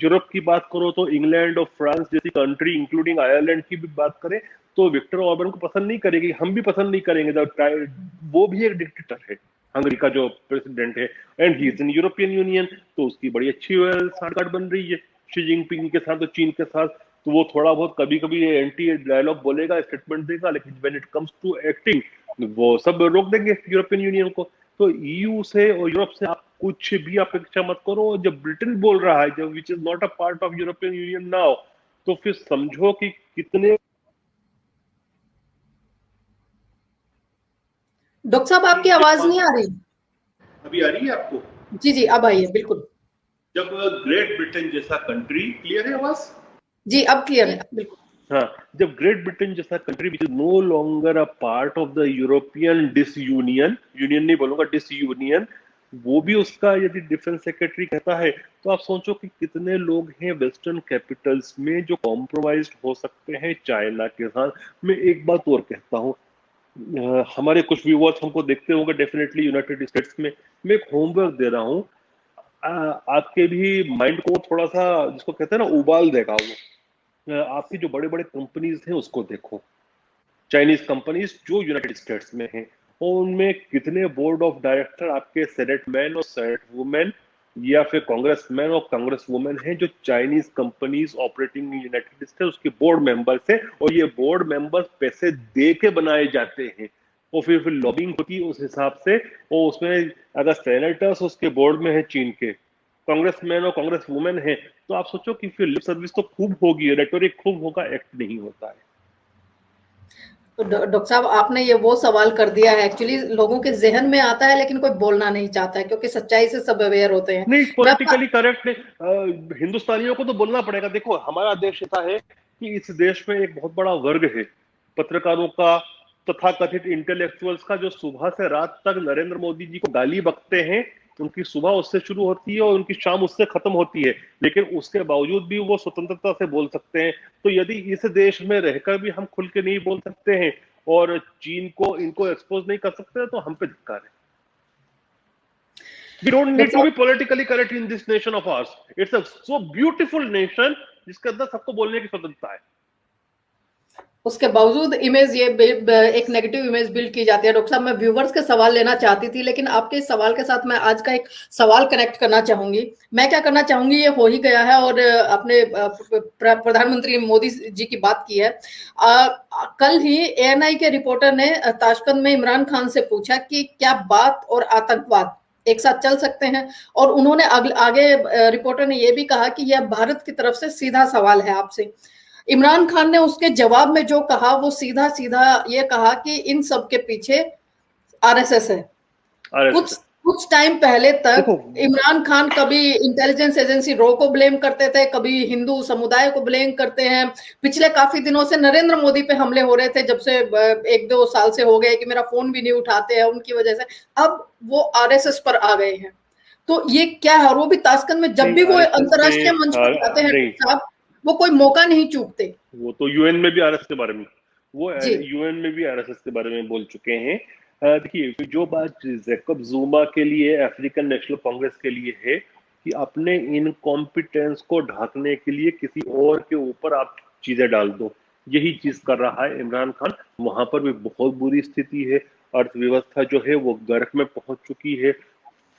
यूरोप की बात करो तो इंग्लैंड और फ्रांस जैसी कंट्री, इंक्लूडिंग आयरलैंड की भी बात करें, तो विक्टर ऑर्बन को पसंद नहीं करेगी, हम भी पसंद नहीं करेंगे। वो भी एक डिक्टेटर है, हंगरी का जो प्रेसिडेंट है, and he is in European union. तो उसकी बड़ी अच्छी साठगांठ बन रही है शी जिनपिंग के साथ और चीन के साथ। तो वो थोड़ा बहुत कभी कभी एंटी डायलॉग बोलेगा, स्टेटमेंट देगा, लेकिन when it comes to acting वो सब रोक देंगे यूरोपियन यूनियन को। तो ईयू से और यूरोप से आप कुछ भी अपेक्षा मत करो। जब ब्रिटेन बोल रहा है, जब which is not a part of European union now, तो फिर समझो कि कितने। डॉक्टर साहब आपकी आवाज नहीं आ रही। अभी आ रही है आपको? जी जी अब आई है बिल्कुल। जब ग्रेट ब्रिटेन जैसा कंट्री, क्लियर है आवाज? जी अब क्लियर है बिल्कुल। हाँ, जब ग्रेट ब्रिटेन जैसा country which is no longer a part of the European disunion, union नहीं बोलूंगा, डिसयूनियन, वो भी उसका यदि डिफेंस सेक्रेटरी कहता है, तो आप सोचो कि कितने लोग हैं वेस्टर्न कैपिटल्स में जो कॉम्प्रोमाइज हो सकते हैं चाइना के साथ। मैं एक बात और कहता हूँ, हमारे कुछ व्यूअर्स हमको देखते होंगे डेफिनेटली यूनाइटेड स्टेट्स में। मैं एक होमवर्क दे रहा हूँ, आपके भी माइंड को थोड़ा सा, जिसको कहते हैं ना, उबाल देगा वो। आपकी जो बड़े बड़े कंपनीज हैं उसको देखो, चाइनीज कंपनीज जो यूनाइटेड स्टेट्स में हैं, और उनमें कितने बोर्ड ऑफ डायरेक्टर आपके सेनेट मैन और सेनेट वुमेन या फिर कांग्रेस मैन और कांग्रेस वुमेन हैं जो Chinese companies operating in United states उसके बोर्ड मेंबर्स हैं। और ये बोर्ड मेंबर्स पैसे दे के बनाए जाते हैं, और फिर लॉबिंग होती है उस हिसाब से। और उसमें अगर सेनेटर्स उसके बोर्ड में है चीन के, कांग्रेस मैन और कांग्रेस वुमेन है, तो आप सोचो कि फिर लिप सर्विस तो खूब होगी, रेटोरिक खूब होगा, एक्ट नहीं होता है। तो डॉक्टर साहब आपने ये वो सवाल कर दिया है, एक्चुअली लोगों के जहन में आता है लेकिन कोई बोलना नहीं चाहता है क्योंकि सच्चाई से सब अवेयर होते हैं। नहीं, मैं पॉलिटिकली करेक्ट नहीं, हिंदुस्तानियों को तो बोलना पड़ेगा। देखो, हमारा देश ऐसा है कि इस देश में एक बहुत बड़ा वर्ग है पत्रकारों का, तथा कथित इंटेलेक्चुअल्स का, जो सुबह से रात तक नरेंद्र मोदी जी को गाली बकते हैं। उनकी सुबह उससे शुरू होती है और उनकी शाम उससे खत्म होती है, लेकिन उसके बावजूद भी वो स्वतंत्रता से बोल सकते हैं। तो यदि इस देश में रहकर भी हम खुल के नहीं बोल सकते हैं और चीन को, इनको एक्सपोज नहीं कर सकते, तो हम पे धिक्कार है। We don't need doctor to be साहब politically correct in this nation of ours. It's a so beautiful nation जिसके अंदर सबको बोलने की स्वतंत्रता है। उसके बावजूद इमेज ये एक नेगेटिव इमेज बिल्ड की जाती है। डॉक्टर साहब मैं व्यूवर्स के सवाल लेना चाहती थी, लेकिन आपके इस सवाल के साथ मैं आज का एक सवाल कनेक्ट करना चाहूंगी। मैं क्या करना चाहूंगी, ये हो ही गया है और अपने प्रधानमंत्री मोदी जी की बात की है। कल ही एएनआई के रिपोर्टर ने ताशकंद में इमरान खान से पूछा कि क्या बात और आतंकवाद एक साथ चल सकते हैं, और उन्होंने आगे रिपोर्टर ने यह भी कहा कि यह भारत की तरफ से सीधा सवाल है आपसे। इमरान खान ने उसके जवाब में जो कहा वो सीधा सीधा ये कहा कि इन सब के पीछे आरएसएस है। कुछ आरएसएस कुछ टाइम पहले तक देखो, इमरान खान कभी इंटेलिजेंस एजेंसी रो को ब्लेम करते थे, कभी हिंदू समुदाय को ब्लेम करते हैं। पिछले काफी दिनों से नरेंद्र मोदी पे हमले हो रहे थे, जब से 1-2 साल से हो गए कि मेरा फोन भी नहीं उठाते हैं उनकी वजह से। अब वो आरएसएस पर आ गए हैं। तो ये क्या है, और वो भी ताशकंद में जब नहीं भी वो आरएसएस से, अंतरराष्ट्रीय मंच पर जाते हैं नहीं, साहब, वो कोई मौका नहीं चूकते। वो तो यूएन में भी आरएसएस के बारे में, वो जी यूएन में भी आरएसएस के बारे में बोल चुके हैं। देखिए, जो बात जैकब जुमा के लिए, अफ्रीकन नेशनल कांग्रेस के लिए है कि अपने इनकॉम्पिटेंस को ढकने के लिए किसी और के ऊपर आप चीजें डाल दो, यही चीज कर रहा है इमरान खान। वहां पर भी बहुत बुरी स्थिति है, अर्थव्यवस्था जो है वो गर्क में पहुंच चुकी है,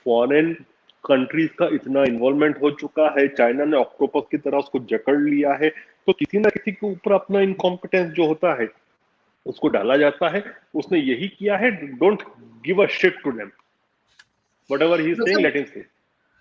फॉरेन कंट्रीज का इतना इन्वॉल्वमेंट हो चुका है, चाइना ने ऑक्टोपस की तरह उसको जकड़ लिया है। तो किसी ना किसी के ऊपर अपना इनकॉम्पिटेंस जो होता है उसको डाला जाता है। उसने यही किया है। Don't give a shit to them, whatever he is saying, let him say.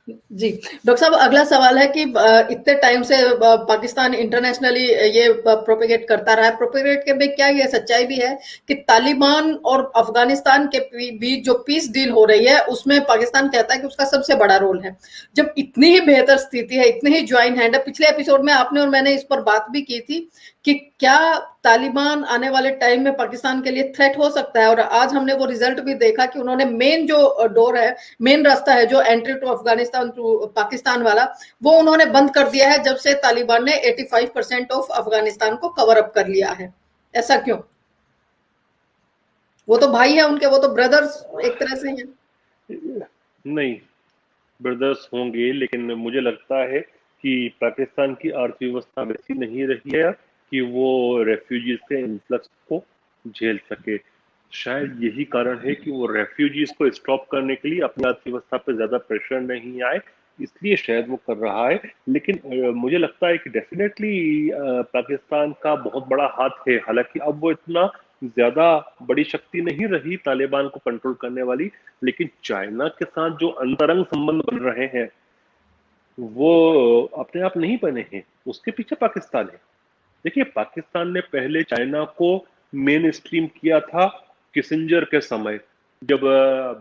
जी डॉक्टर साहब अगला सवाल है कि इतने टाइम से पाकिस्तान इंटरनेशनली ये प्रोपेगेट करता रहा है। प्रोपेगेट के में क्या ये सच्चाई भी है कि तालिबान और अफगानिस्तान के बीच जो पीस डील हो रही है उसमें पाकिस्तान कहता है कि उसका सबसे बड़ा रोल है। जब इतनी ही बेहतर स्थिति है, इतने ही ज्वाइन हैंड है, पिछले एपिसोड में आपने और मैंने इस पर बात भी की थी कि क्या तालिबान आने वाले टाइम में पाकिस्तान के लिए थ्रेट हो सकता है, और आज हमने वो रिजल्ट भी देखा कि उन्होंने मेन जो डोर है, मेन रास्ता है जो entry to Afghanistan to Pakistan वाला, वो उन्होंने बंद कर दिया है जब से तालिबान ने 85% ऑफ अफगानिस्तान को कवर अप कर लिया है। ऐसा क्यों? वो तो भाई है उनके, वो तो ब्रदर्स एक तरह से हैं। नहीं, ब्रदर्स होंगे, लेकिन मुझे लगता है कि पाकिस्तान की अर्थव्यवस्था वैसी नहीं रही है कि वो रेफ्यूजीज के इन्फ्लक्स को झेल सके। शायद यही कारण है कि वो रेफ्यूजीज को स्टॉप करने के लिए अपनी अर्थव्यवस्था पे ज्यादा प्रेशर नहीं आए, इसलिए शायद वो कर रहा है। लेकिन मुझे लगता है कि डेफिनेटली पाकिस्तान का बहुत बड़ा हाथ है। हालांकि अब वो इतना ज्यादा बड़ी शक्ति नहीं रही तालिबान को कंट्रोल करने वाली, लेकिन चाइना के साथ जो अंतरंग संबंध बन रहे हैं वो अपने आप नहीं बने हैं, उसके पीछे पाकिस्तान है। देखिए, पाकिस्तान ने पहले चाइना को मेन स्ट्रीम किया था किसिंजर के समय, जब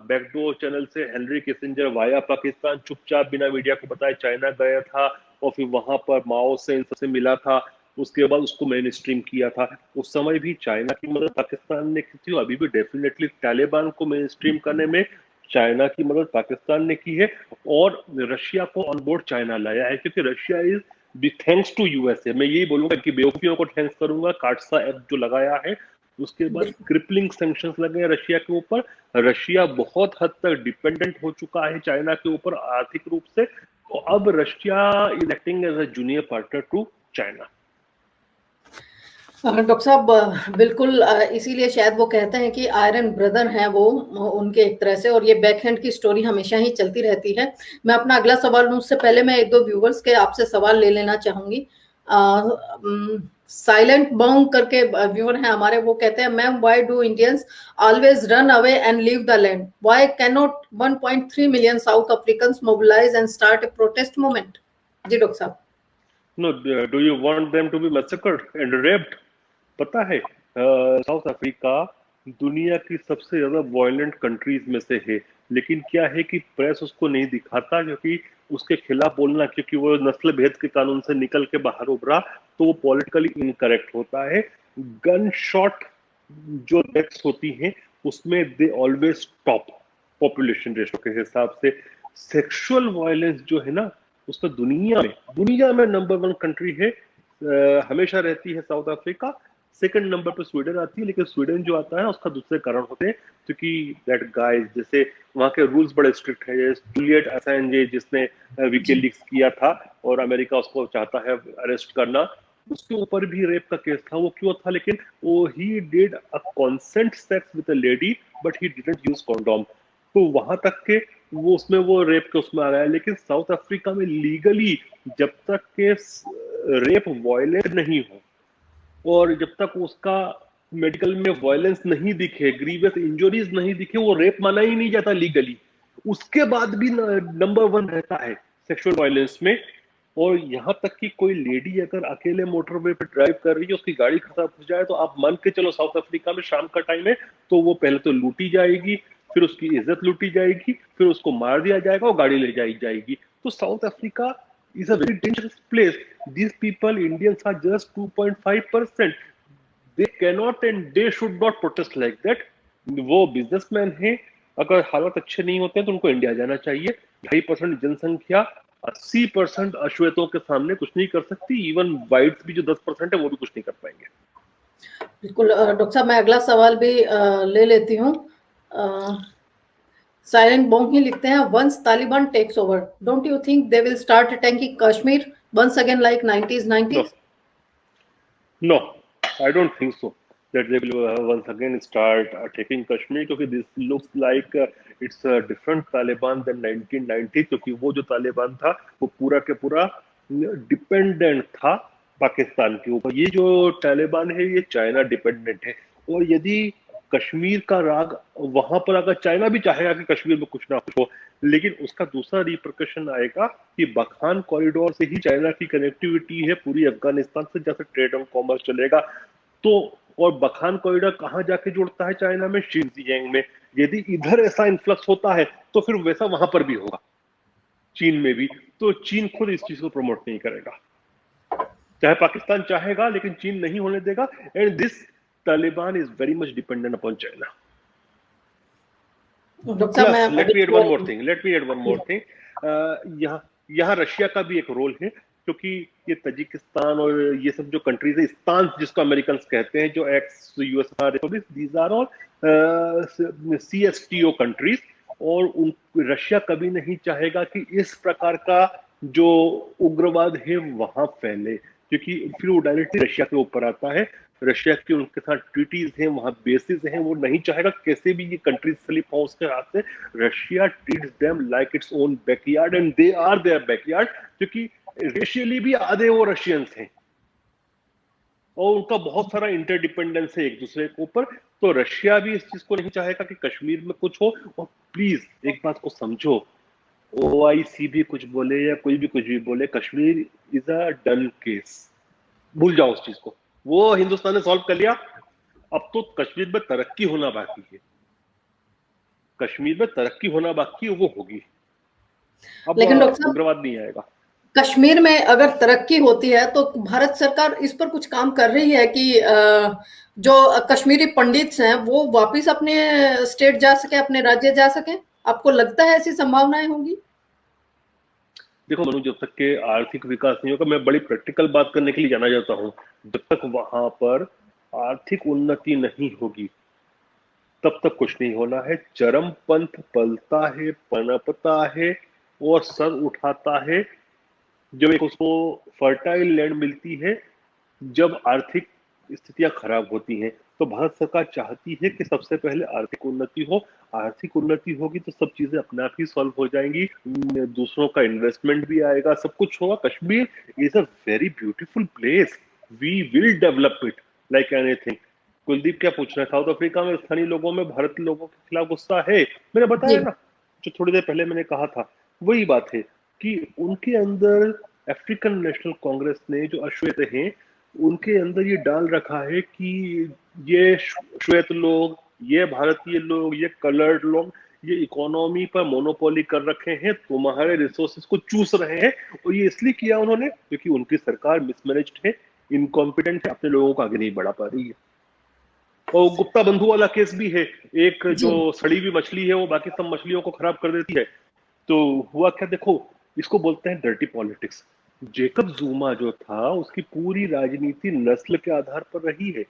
बैकडोर चैनल से हेनरी किसिंजर वाया पाकिस्तान चुपचाप बिना मीडिया को बताए चाइना गया था और फिर वहां पर माओ से इन सबसे मिला था। उसके बाद उसको मेन स्ट्रीम किया था। उस समय भी चाइना की मदद पाकिस्तान ने की थी, अभी भी डेफिनेटली तालिबान को मेन स्ट्रीम करने में चाइना की मदद पाकिस्तान ने की है। और रशिया को ऑन बोर्ड चाइना लाया है, क्योंकि Russia is be thanks to USA. मैं यही बोलूंगा कि बेवकूफियों को थैंक्स करूंगा, काटसा ऐप जो लगाया है, उसके बाद क्रिपलिंग सैंक्शंस लगे हैं रशिया के ऊपर। रशिया बहुत हद तक डिपेंडेंट हो चुका है चाइना के ऊपर आर्थिक रूप से, तो अब Russia is acting as a junior partner to China. Doctor साहब, बिल्कुल, इसीलिए शायद वो कहते हैं कि आयरन ब्रदर हैं वो, उनके एक तरह से, और ये बैकहैंड की स्टोरी हमेशा ही चलती रहती है। मैं अपना अगला सवाल लूं उससे पहले मैं एक दो व्यूवर्स के आपसे सवाल ले लेना चाहूंगी। साइलेंट बॉन्ग करके व्यूअर हैं हमारे, वो कहते हैं, ma'am why do Indians always run away and leave the land, why can not 1.3 million South African mobilise and start a protest movement? जी डॉक्टर साहब। No, do you want them to be massacred and raped? पता है, south Africa दुनिया की सबसे ज्यादा violent countries में से है, लेकिन क्या है कि प्रेस उसको नहीं दिखाता, क्योंकि उसके खिलाफ बोलना, क्योंकि वो नस्ल भेद के कानून से निकल के बाहर उभरा, तो वो पॉलिटिकली इनकरेक्ट होता है। गन शॉट जो डेथ्स होती हैं उसमें they always stop population ratio के हिसाब से। सेक्सुअल वायलेंस जो है ना, उसका दुनिया में नंबर 1 कंट्री है, हमेशा रहती है साउथ अफ्रीका। सेकंड नंबर पर स्वीडन आती है, लेकिन स्वीडन जो आता है उसका दूसरे कारण होते हैं, क्योंकि दैट गाय, जैसे वहां के रूल्स बड़े स्ट्रिक्ट है। जूलियट असांजे जिसने विकीलीक्स किया था और अमेरिका उसको चाहता है अरेस्ट करना, उसके ऊपर भी रेप का केस था। वो क्यों था? लेकिन वो he did a consent sex with a lady but he didn't use condom, तो वहां तक के वो उसमें वो रेप के उसमें आ रहा है। लेकिन साउथ अफ्रीका में लीगली जब तक के रेप वायलेंट नहीं हो और जब तक उसका मेडिकल में वायलेंस नहीं दिखे, ग्रीवियस इंजरीज नहीं दिखे, वो रेप माना ही नहीं जाता लीगली। उसके बाद भी नंबर 1 रहता है सेक्सुअल वायलेंस में। और यहां तक कि कोई लेडी अगर अकेले मोटरवे पे ड्राइव कर रही है, उसकी गाड़ी खराब हो जाए, तो आप मान के चलो साउथ अफ्रीका में शाम का टाइम है, तो वो पहले तो लूटी जाएगी, फिर उसकी इज्जत लूटी जाएगी, फिर उसको मार दिया जाएगा और गाड़ी ले जाई जाएगी। तो south Africa is a very dangerous place. These people, Indians, are just 2.5%. They cannot and they should not protest like that. वो बिजनेसमैन हैं, अगर हालात अच्छे नहीं होते हैं तो उनको इंडिया जाना चाहिए। 2.5% जनसंख्या 80% अश्वेतों के सामने कुछ नहीं कर सकती। इवन वाइट्स भी जो 10% है वो भी कुछ नहीं कर पाएंगे। बिल्कुल डॉक्टर साहब, मैं अगला सवाल भी ले लेती हूँ। साइलेंट बॉन्ग ही लिखते हैं, once Taliban takes over don't you think they will start attacking Kashmir once again like 90s? No, I don't think so that they will once again start taking Kashmir, क्योंकि this looks like it's a different Taliban than 1990, क्योंकि वो जो तालिबान था वो पूरा के पूरा dependent था पाकिस्तान के ऊपर। ये जो तालिबान है ये चाइना डिपेंडेंट है। और यदि कश्मीर का राग वहां पर, अगर चाइना भी चाहेगा कि कश्मीर में कुछ ना कुछ हो, लेकिन उसका दूसरा रिप्रकशन आएगा कि बखान कॉरिडोर से ही चाइना की कनेक्टिविटी है पूरी अफगानिस्तान से, जैसे ट्रेड एंड कॉमर्स चलेगा। तो और बखान कॉरिडोर कहाँ जाके जुड़ता है चाइना में? शिनजियांग में। यदि इधर ऐसा इन्फ्लक्स होता है तो फिर वैसा वहां पर भी होगा, चीन में भी। तो चीन खुद इस चीज को प्रमोट नहीं करेगा, चाहे पाकिस्तान चाहेगा, लेकिन चीन नहीं होने देगा। And this Taliban is very much dependent upon China. Plus, let me add one more thing. यहाँ रशिया का भी एक रोल है, क्योंकि ये तजिकिस्तान और ये सब जो कंट्रीज है, स्तान जिसको अमेरिकन कहते हैं, जो ex USSR republic, these are all CSTO countries. और रशिया कभी नहीं चाहेगा कि इस प्रकार का जो उग्रवाद है वहां फैले, क्योंकि फिर वो डायरेक्टली रशिया के ऊपर आता है। रशिया की उनके साथ ट्रीटीज हैं, वहां बेसिस हैं, वो नहीं चाहेगा कैसे भी ये कंट्रीज स्लिप हो उसके हाथ से। Russia treats them like its own backyard and they are their backyard, क्योंकि रेशियली भी आधे वो रशियंस हैं। और उनका बहुत सारा इंटरडिपेंडेंस है एक दूसरे के ऊपर। तो रशिया भी इस चीज को नहीं चाहेगा कि कश्मीर में कुछ हो। और प्लीज एक बात को समझो, ओआईसी भी कुछ बोले या कोई भी कुछ भी बोले, Kashmir is a done case. भूल जाओ उस चीज को, वो हिंदुस्तान ने सॉल्व कर लिया। अब तो कश्मीर में तरक्की होना बाकी है, कश्मीर में तरक्की होना बाकी है, वो होगी। अब लेकिन डॉक्टर साहब, उग्रवाद नहीं आएगा। कश्मीर में अगर तरक्की होती है तो भारत सरकार इस पर कुछ काम कर रही है कि जो कश्मीरी पंडित हैं वो वापस अपने स्टेट जा सके, अपने राज्य जा सके? आपको लगता है ऐसी संभावनाएं होंगी? देखो मनु, जब तक के आर्थिक विकास नहीं होगा, मैं बड़ी प्रैक्टिकल बात करने के लिए जाना जाता हूँ, जब तक वहां पर आर्थिक उन्नति नहीं होगी तब तक कुछ नहीं होना है। चरमपंथ पलता है, पनपता है और सर उठाता है जब एक उसको फर्टाइल लैंड मिलती है, जब आर्थिक स्थितियां खराब होती हैं। तो भारत सरकार चाहती है कि सबसे पहले आर्थिक उन्नति हो। आर्थिक उन्नति होगी तो सब चीजें अपने आप ही सॉल्व हो जाएंगी, दूसरों का इन्वेस्टमेंट भी आएगा, सब कुछ होगा। Kashmir is a very beautiful place, we will develop it like anything. Kuldeep क्या पूछ रहे हैं? साउथ अफ्रीका में स्थानीय लोगों में भारतीय लोगों के खिलाफ गुस्सा है। मैंने बताया जी। ना, जो थोड़ी देर पहले मैंने कहा था, वही बात है कि उनके अंदर अफ्रीकन नेशनल कांग्रेस ने, जो अश्वेत हैं, उनके अंदर ये डाल रखा है कि ये श्वेत लोग, ये भारतीय लोग, ये कलर्ड लोग, ये इकोनॉमी पर मोनोपोली कर रखे हैं, तुम्हारे रिसोर्सेज को चूस रहे हैं। और ये इसलिए किया उन्होंने क्योंकि उनकी सरकार मिसमैनेज्ड है, इनकॉम्पिटेंट है, अपने लोगों को आगे नहीं बढ़ा पा रही है। और गुप्ता बंधु वाला केस भी है, एक जी। जो सड़ी हुई मछली है वो बाकी सब मछलियों को खराब कर देती है। तो हुआ क्या, देखो, इसको बोलते हैं डर्टी पॉलिटिक्स। जेकब जुमा जो था, उसकी पूरी राजनीति नस्ल के आधार पर रही है,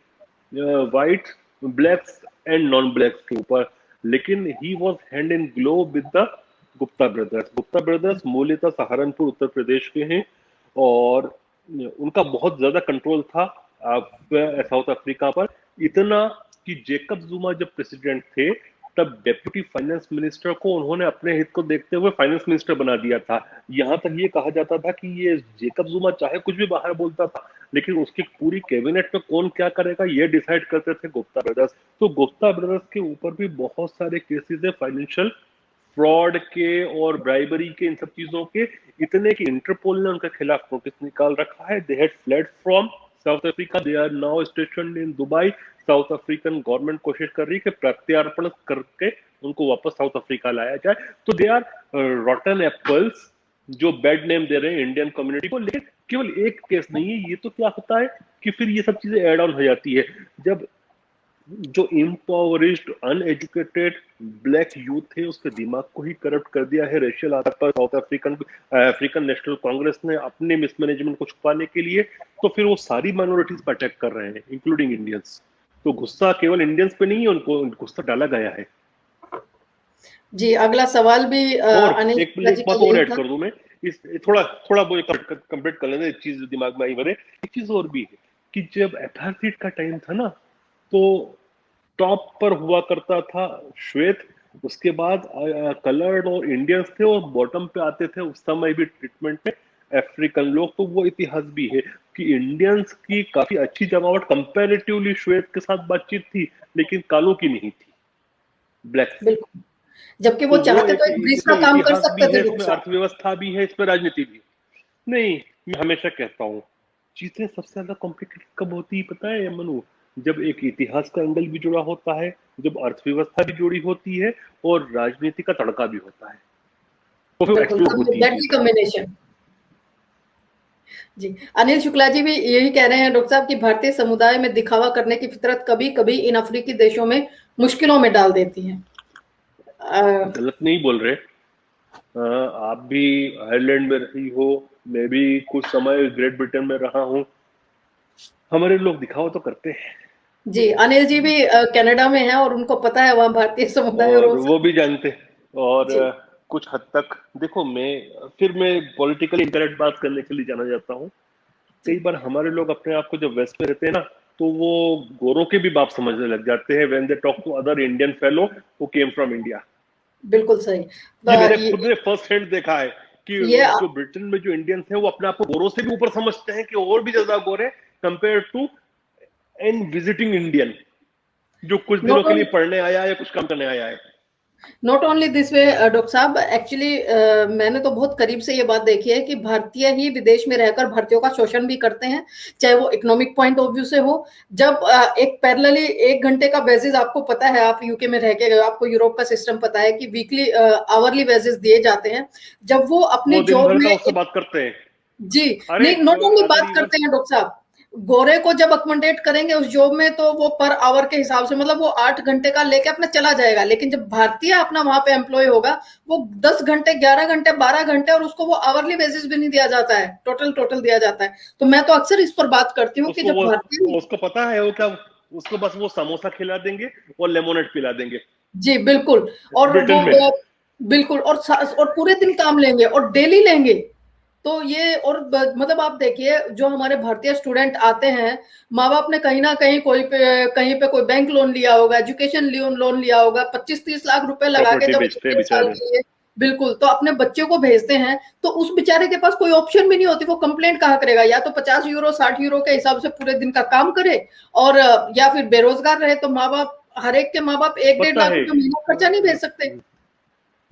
white, blacks and non blacks के ऊपर। लेकिन he was hand in glove with the Gupta brothers. Gupta brothers मूलतः सहारनपुर उत्तर प्रदेश के हैं, और उनका बहुत ज्यादा कंट्रोल था साउथ अफ्रीका पर। इतना कि जेकब जुमा जब प्रेसिडेंट थे, तब डेप्यूटी फाइनेंस मिनिस्टर को उन्होंने अपने हित को देखते हुए फाइनेंस मिनिस्टर बना दिया था। यहां तक ये कहा जाता था कि ये जेकब जुमा चाहे कुछ भी बाहर बोलता था, लेकिन उसकी पूरी कैबिनेट में कौन क्या करेगा ये डिसाइड करते थे गुप्ता ब्रदर्स। तो गुप्ता ब्रदर्स के ऊपर भी बहुत सारे केसेस है, फाइनेंशियल फ्रॉड के और ब्राइबरी के, इन सब चीजों के। इतने कि इंटरपोल ने उनके खिलाफ नोटिस निकाल रखा है। They had fled from South Africa, they are now stationed in Dubai. South African government कोशिश कर रही है कि प्रत्यार्पण करके उनको वापस साउथ अफ्रीका लाया जाए। तो दे आर रॉटन एप्पल्स, जो बैड नेम दे रहे हैं इंडियन कम्युनिटी को। लेकिन केवल एक केस नहीं है ये। तो क्या होता है कि फिर ये सब चीजें एड ऑन हो जाती है, जब जो इम्पोवरिश्ड अनएजुकेटेड ब्लैक यूथ है उसके दिमाग को ही करप्ट कर दिया है रेशियल आधार पर साउथ अफ्रीकन नेशनल कांग्रेस ने, अपने मिसमैनेजमेंट को छुपाने के लिए। तो फिर वो सारी माइनॉरिटीज पर अटैक कर रहे हैं, इंक्लूडिंग इंडियंस। तो गुस्सा केवल इंडियंस पे नहीं है, उनको गुस्सा डाला गया है। जी, अगला सवाल भी और अनिल एक शुक्ला जी एक का बात और यही ऐड था। कर दूं मैं, इस थोड़ा थोड़ा वो कंप्लीट कर लेना, एक चीज दिमाग में आई मेरे। एक चीज और भी है कि जब एपार्थाइड का टाइम था ना, तो टॉप पर हुआ करता था श्वेत, उसके बाद कलर्ड और इंडियंस थे, और बॉटम पे आते थे उस समय भी ट्रीटमेंट में अफ्रीकन लोग। तो वो इतिहास भी है कि इंडियंस की काफी अच्छी जमावट कंपैरेटिवली श्वेत के साथ बातचीत थी, लेकिन कालों की नहीं थी, ब्लैक से। बिल्कुल, जबकि वो तो वो चाहते एक, तो एक ब्रिज का इसमें काम कर इतिहास भी सकते थे है, इसमें डॉक्टर अर्थव्यवस्था भी है, इसमें राजनीति भी है। नहीं, मैं हमेशा कहता हूँ, चीजें सबसे ज्यादा कॉम्प्लिकेटेड कब होती है पता है मनु? जब एक इतिहास का एंगल भी जुड़ा होता है, जब अर्थव्यवस्था भी जुड़ी होती है, और राजनीति का तड़का भी होता है, तो फिर बिल्कुल, एक्सप्लोड तब होती है डेडली चीजें। कॉम्बिनेशन। जी, अनिल शुक्ला जी भी यही कह रहे हैं डॉक्टर साहब कि भारतीय समुदाय में दिखावा करने की फितरत कभी-कभी इन अफ्रीकी देशों में मुश्किलों में डाल देती है। गलत नहीं बोल रहे। आप भी आयरलैंड में रही हो, मैं भी कुछ समय ग्रेट ब्रिटेन में रहा हूँ। हमारे लोग दिखावा तो करते हैं, जी, अनिल जी भी कनाडा में हैं और उनको पता है वहाँ भारतीय समुदाय और और वो वो सब। भी जानते हैं। और जी, कुछ हद तक देखो, मैं पॉलिटिकली इंकरेक्ट बात करने के लिए जाना जाता हूँ। कई जी, बार हमारे लोग अपने आप को जब वेस्ट में रहते हैं ना, तो वो गोरों के भी बाप समझने लग जाते हैं when they talk to other Indian fellow who came from India. बिल्कुल सही। ये मैंने ये खुद ने फर्स्ट हैंड देखा है कि ये जो ब्रिटेन में जो इंडियंस हैं वो अपने आप को गोरों से भी ऊपर समझते हैं, कि और भी ज्यादा गोरे compare to an visiting Indian जो कुछ दिनों नॉट के लिए पढ़ने आया है या कुछ काम करने आया है। Not only this way doctor साहब, एक्चुअली मैंने तो बहुत करीब से ये बात देखी है कि भारतीय ही विदेश में रहकर भारतीयों का शोषण भी करते हैं, चाहे वो इकोनॉमिक पॉइंट ऑफ व्यू से हो। जब एक पैरेलली 1 घंटे का बेसिस, आपको पता है, आप यूके में रह के गए, आपको यूरोप का सिस्टम पता है कि वीकली आवरली बेसिस दिए जाते हैं। जब वो अपनी वो दिन जॉब भर में का उससे बात करते हैं। जी, अरे नहीं, नॉट ओनली अगर बात इवन करते हैं डॉक्टर साहब, गोरे को जब अकोमोडेट करेंगे उस जॉब में तो वो पर आवर के हिसाब से, मतलब वो 8 घंटे का लेके अपना चला जाएगा, लेकिन जब भारतीय अपना वहां पे एम्प्लॉय होगा, वो 10 घंटे, 11 घंटे, 12 घंटे, और उसको वो आवरली बेसिस भी नहीं दिया जाता है, टोटल टोटल दिया जाता है। तो मैं तो अक्सर इस पर बात करती हूँ कि उसको जब भारतीय, उसको पता है वो क्या, उसको बस वो समोसा खिला देंगे और लेमोनेड पिला देंगे जी बिल्कुल, और ब्रिटेन वो में। बिल्कुल, और पूरे दिन काम लेंगे और डेली लेंगे। तो ये, और मतलब आप देखिए, जो हमारे भारतीय स्टूडेंट आते हैं, माँ बाप ने कहीं ना कहीं कहीं पे कोई बैंक लोन लिया होगा, एजुकेशन लोन लिया होगा, 25-30 लाख रुपए लगा के प्रॉपर्टी जब बेचते हैं 1 साल बेचारे। के लिए, बिल्कुल, तो अपने बच्चे को भेजते हैं, तो उस बेचारे के पास कोई ऑप्शन भी नहीं होती, वो कंप्लेंट कहाँ करेगा? या तो 50 यूरो 60 यूरो के हिसाब से पूरे दिन का काम करे, और या फिर बेरोजगार रहे। तो माँ बाप, हर एक के माँ बाप 1-1.5 लाख पता है रुपए महीना खर्चा नहीं भेज सकते।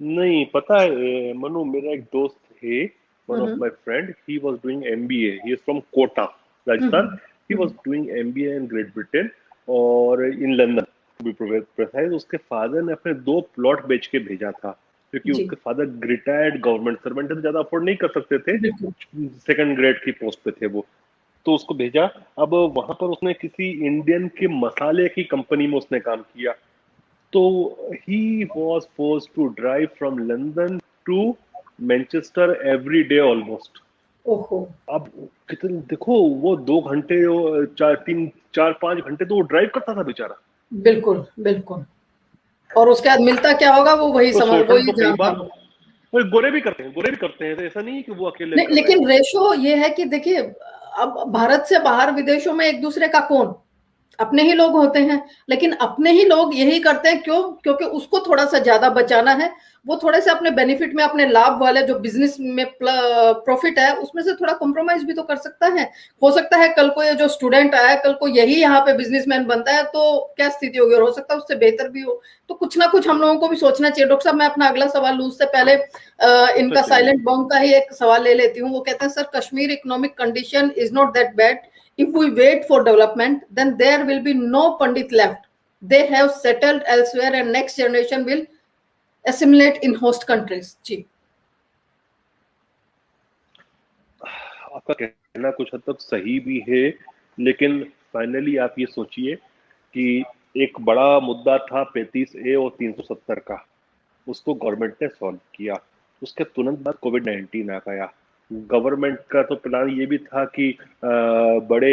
नहीं पता है मनु, मेरा एक दोस्त है, one of hmm, my friend, he was doing MBA, he is from Kota Rajasthan. Hmm, he was doing MBA in Great Britain और in London to be precise. उसके फादर ने अपने 2 प्लॉट बेच के भेजा था क्योंकि जी उसके फादर रिटायर्ड गवर्नमेंट सर्वेंट थे, ज्यादा अफोर्ड नहीं कर सकते थे, बिल्कुल। सेकंड ग्रेड की पोस्ट पे थे वो। तो उसको भेजा। अब वहां पर उसने किसी इंडियन के मसाले की कंपनी में उसने काम किया। तो he was forced to drive from London to Manchester every day almost। ओहो, अब कितने देखो, वो 2 घंटे, 4 3 4 5 घंटे तो वो ड्राइव करता था बेचारा। बिल्कुल बिल्कुल। और उसके बाद मिलता क्या होगा, वो वही तो समझ, शोषण वही तो कई जानता बार, होगा। और गोरे भी करते हैं, गोरे भी करते हैं, तो ऐसा नहीं है कि वो अकेले नहीं, कर रहे हैं। लेकिन रेशो ये है कि देखिए, अब भारत से बाहर विदेशों में एक दूसरे का कौन, अपने ही लोग होते हैं, लेकिन अपने ही लोग यही करते हैं, क्यों? क्योंकि उसको थोड़ा सा ज्यादा बचाना है, वो थोड़े से अपने बेनिफिट में, अपने लाभ वाले जो बिजनेस में प्रॉफिट है उसमें से थोड़ा कॉम्प्रोमाइज भी तो कर सकता है। हो सकता है कल को ये जो स्टूडेंट आया, कल को यही यहाँ पे बिजनेसमैन बनता है, तो क्या स्थिति होगी, और हो सकता है उससे बेहतर भी हो। तो कुछ ना कुछ हम लोगों को भी सोचना चाहिए। डॉक्टर साहब, मैं अपना अगला सवाल लूँ उससे पहले अच्छा इनका चलिए। साइलेंट बॉम्ब का ही एक सवाल ले लेती हूँ। वो कहते हैं, sir, Kashmir economic condition is not that bad. If we wait for development, then there will be no Pandit left. They have settled elsewhere, and next generation will assimilate in host countries. जी, आपका कहना कुछ हद तक सही भी है, लेकिन finally आप ये सोचिए कि एक बड़ा मुद्दा था 35A और 370 का, उसको गवर्नमेंट ने सॉल्व किया। उसके तुरंत बाद कोविड-19 आ गया। गवर्नमेंट का तो प्लान ये भी था कि बड़े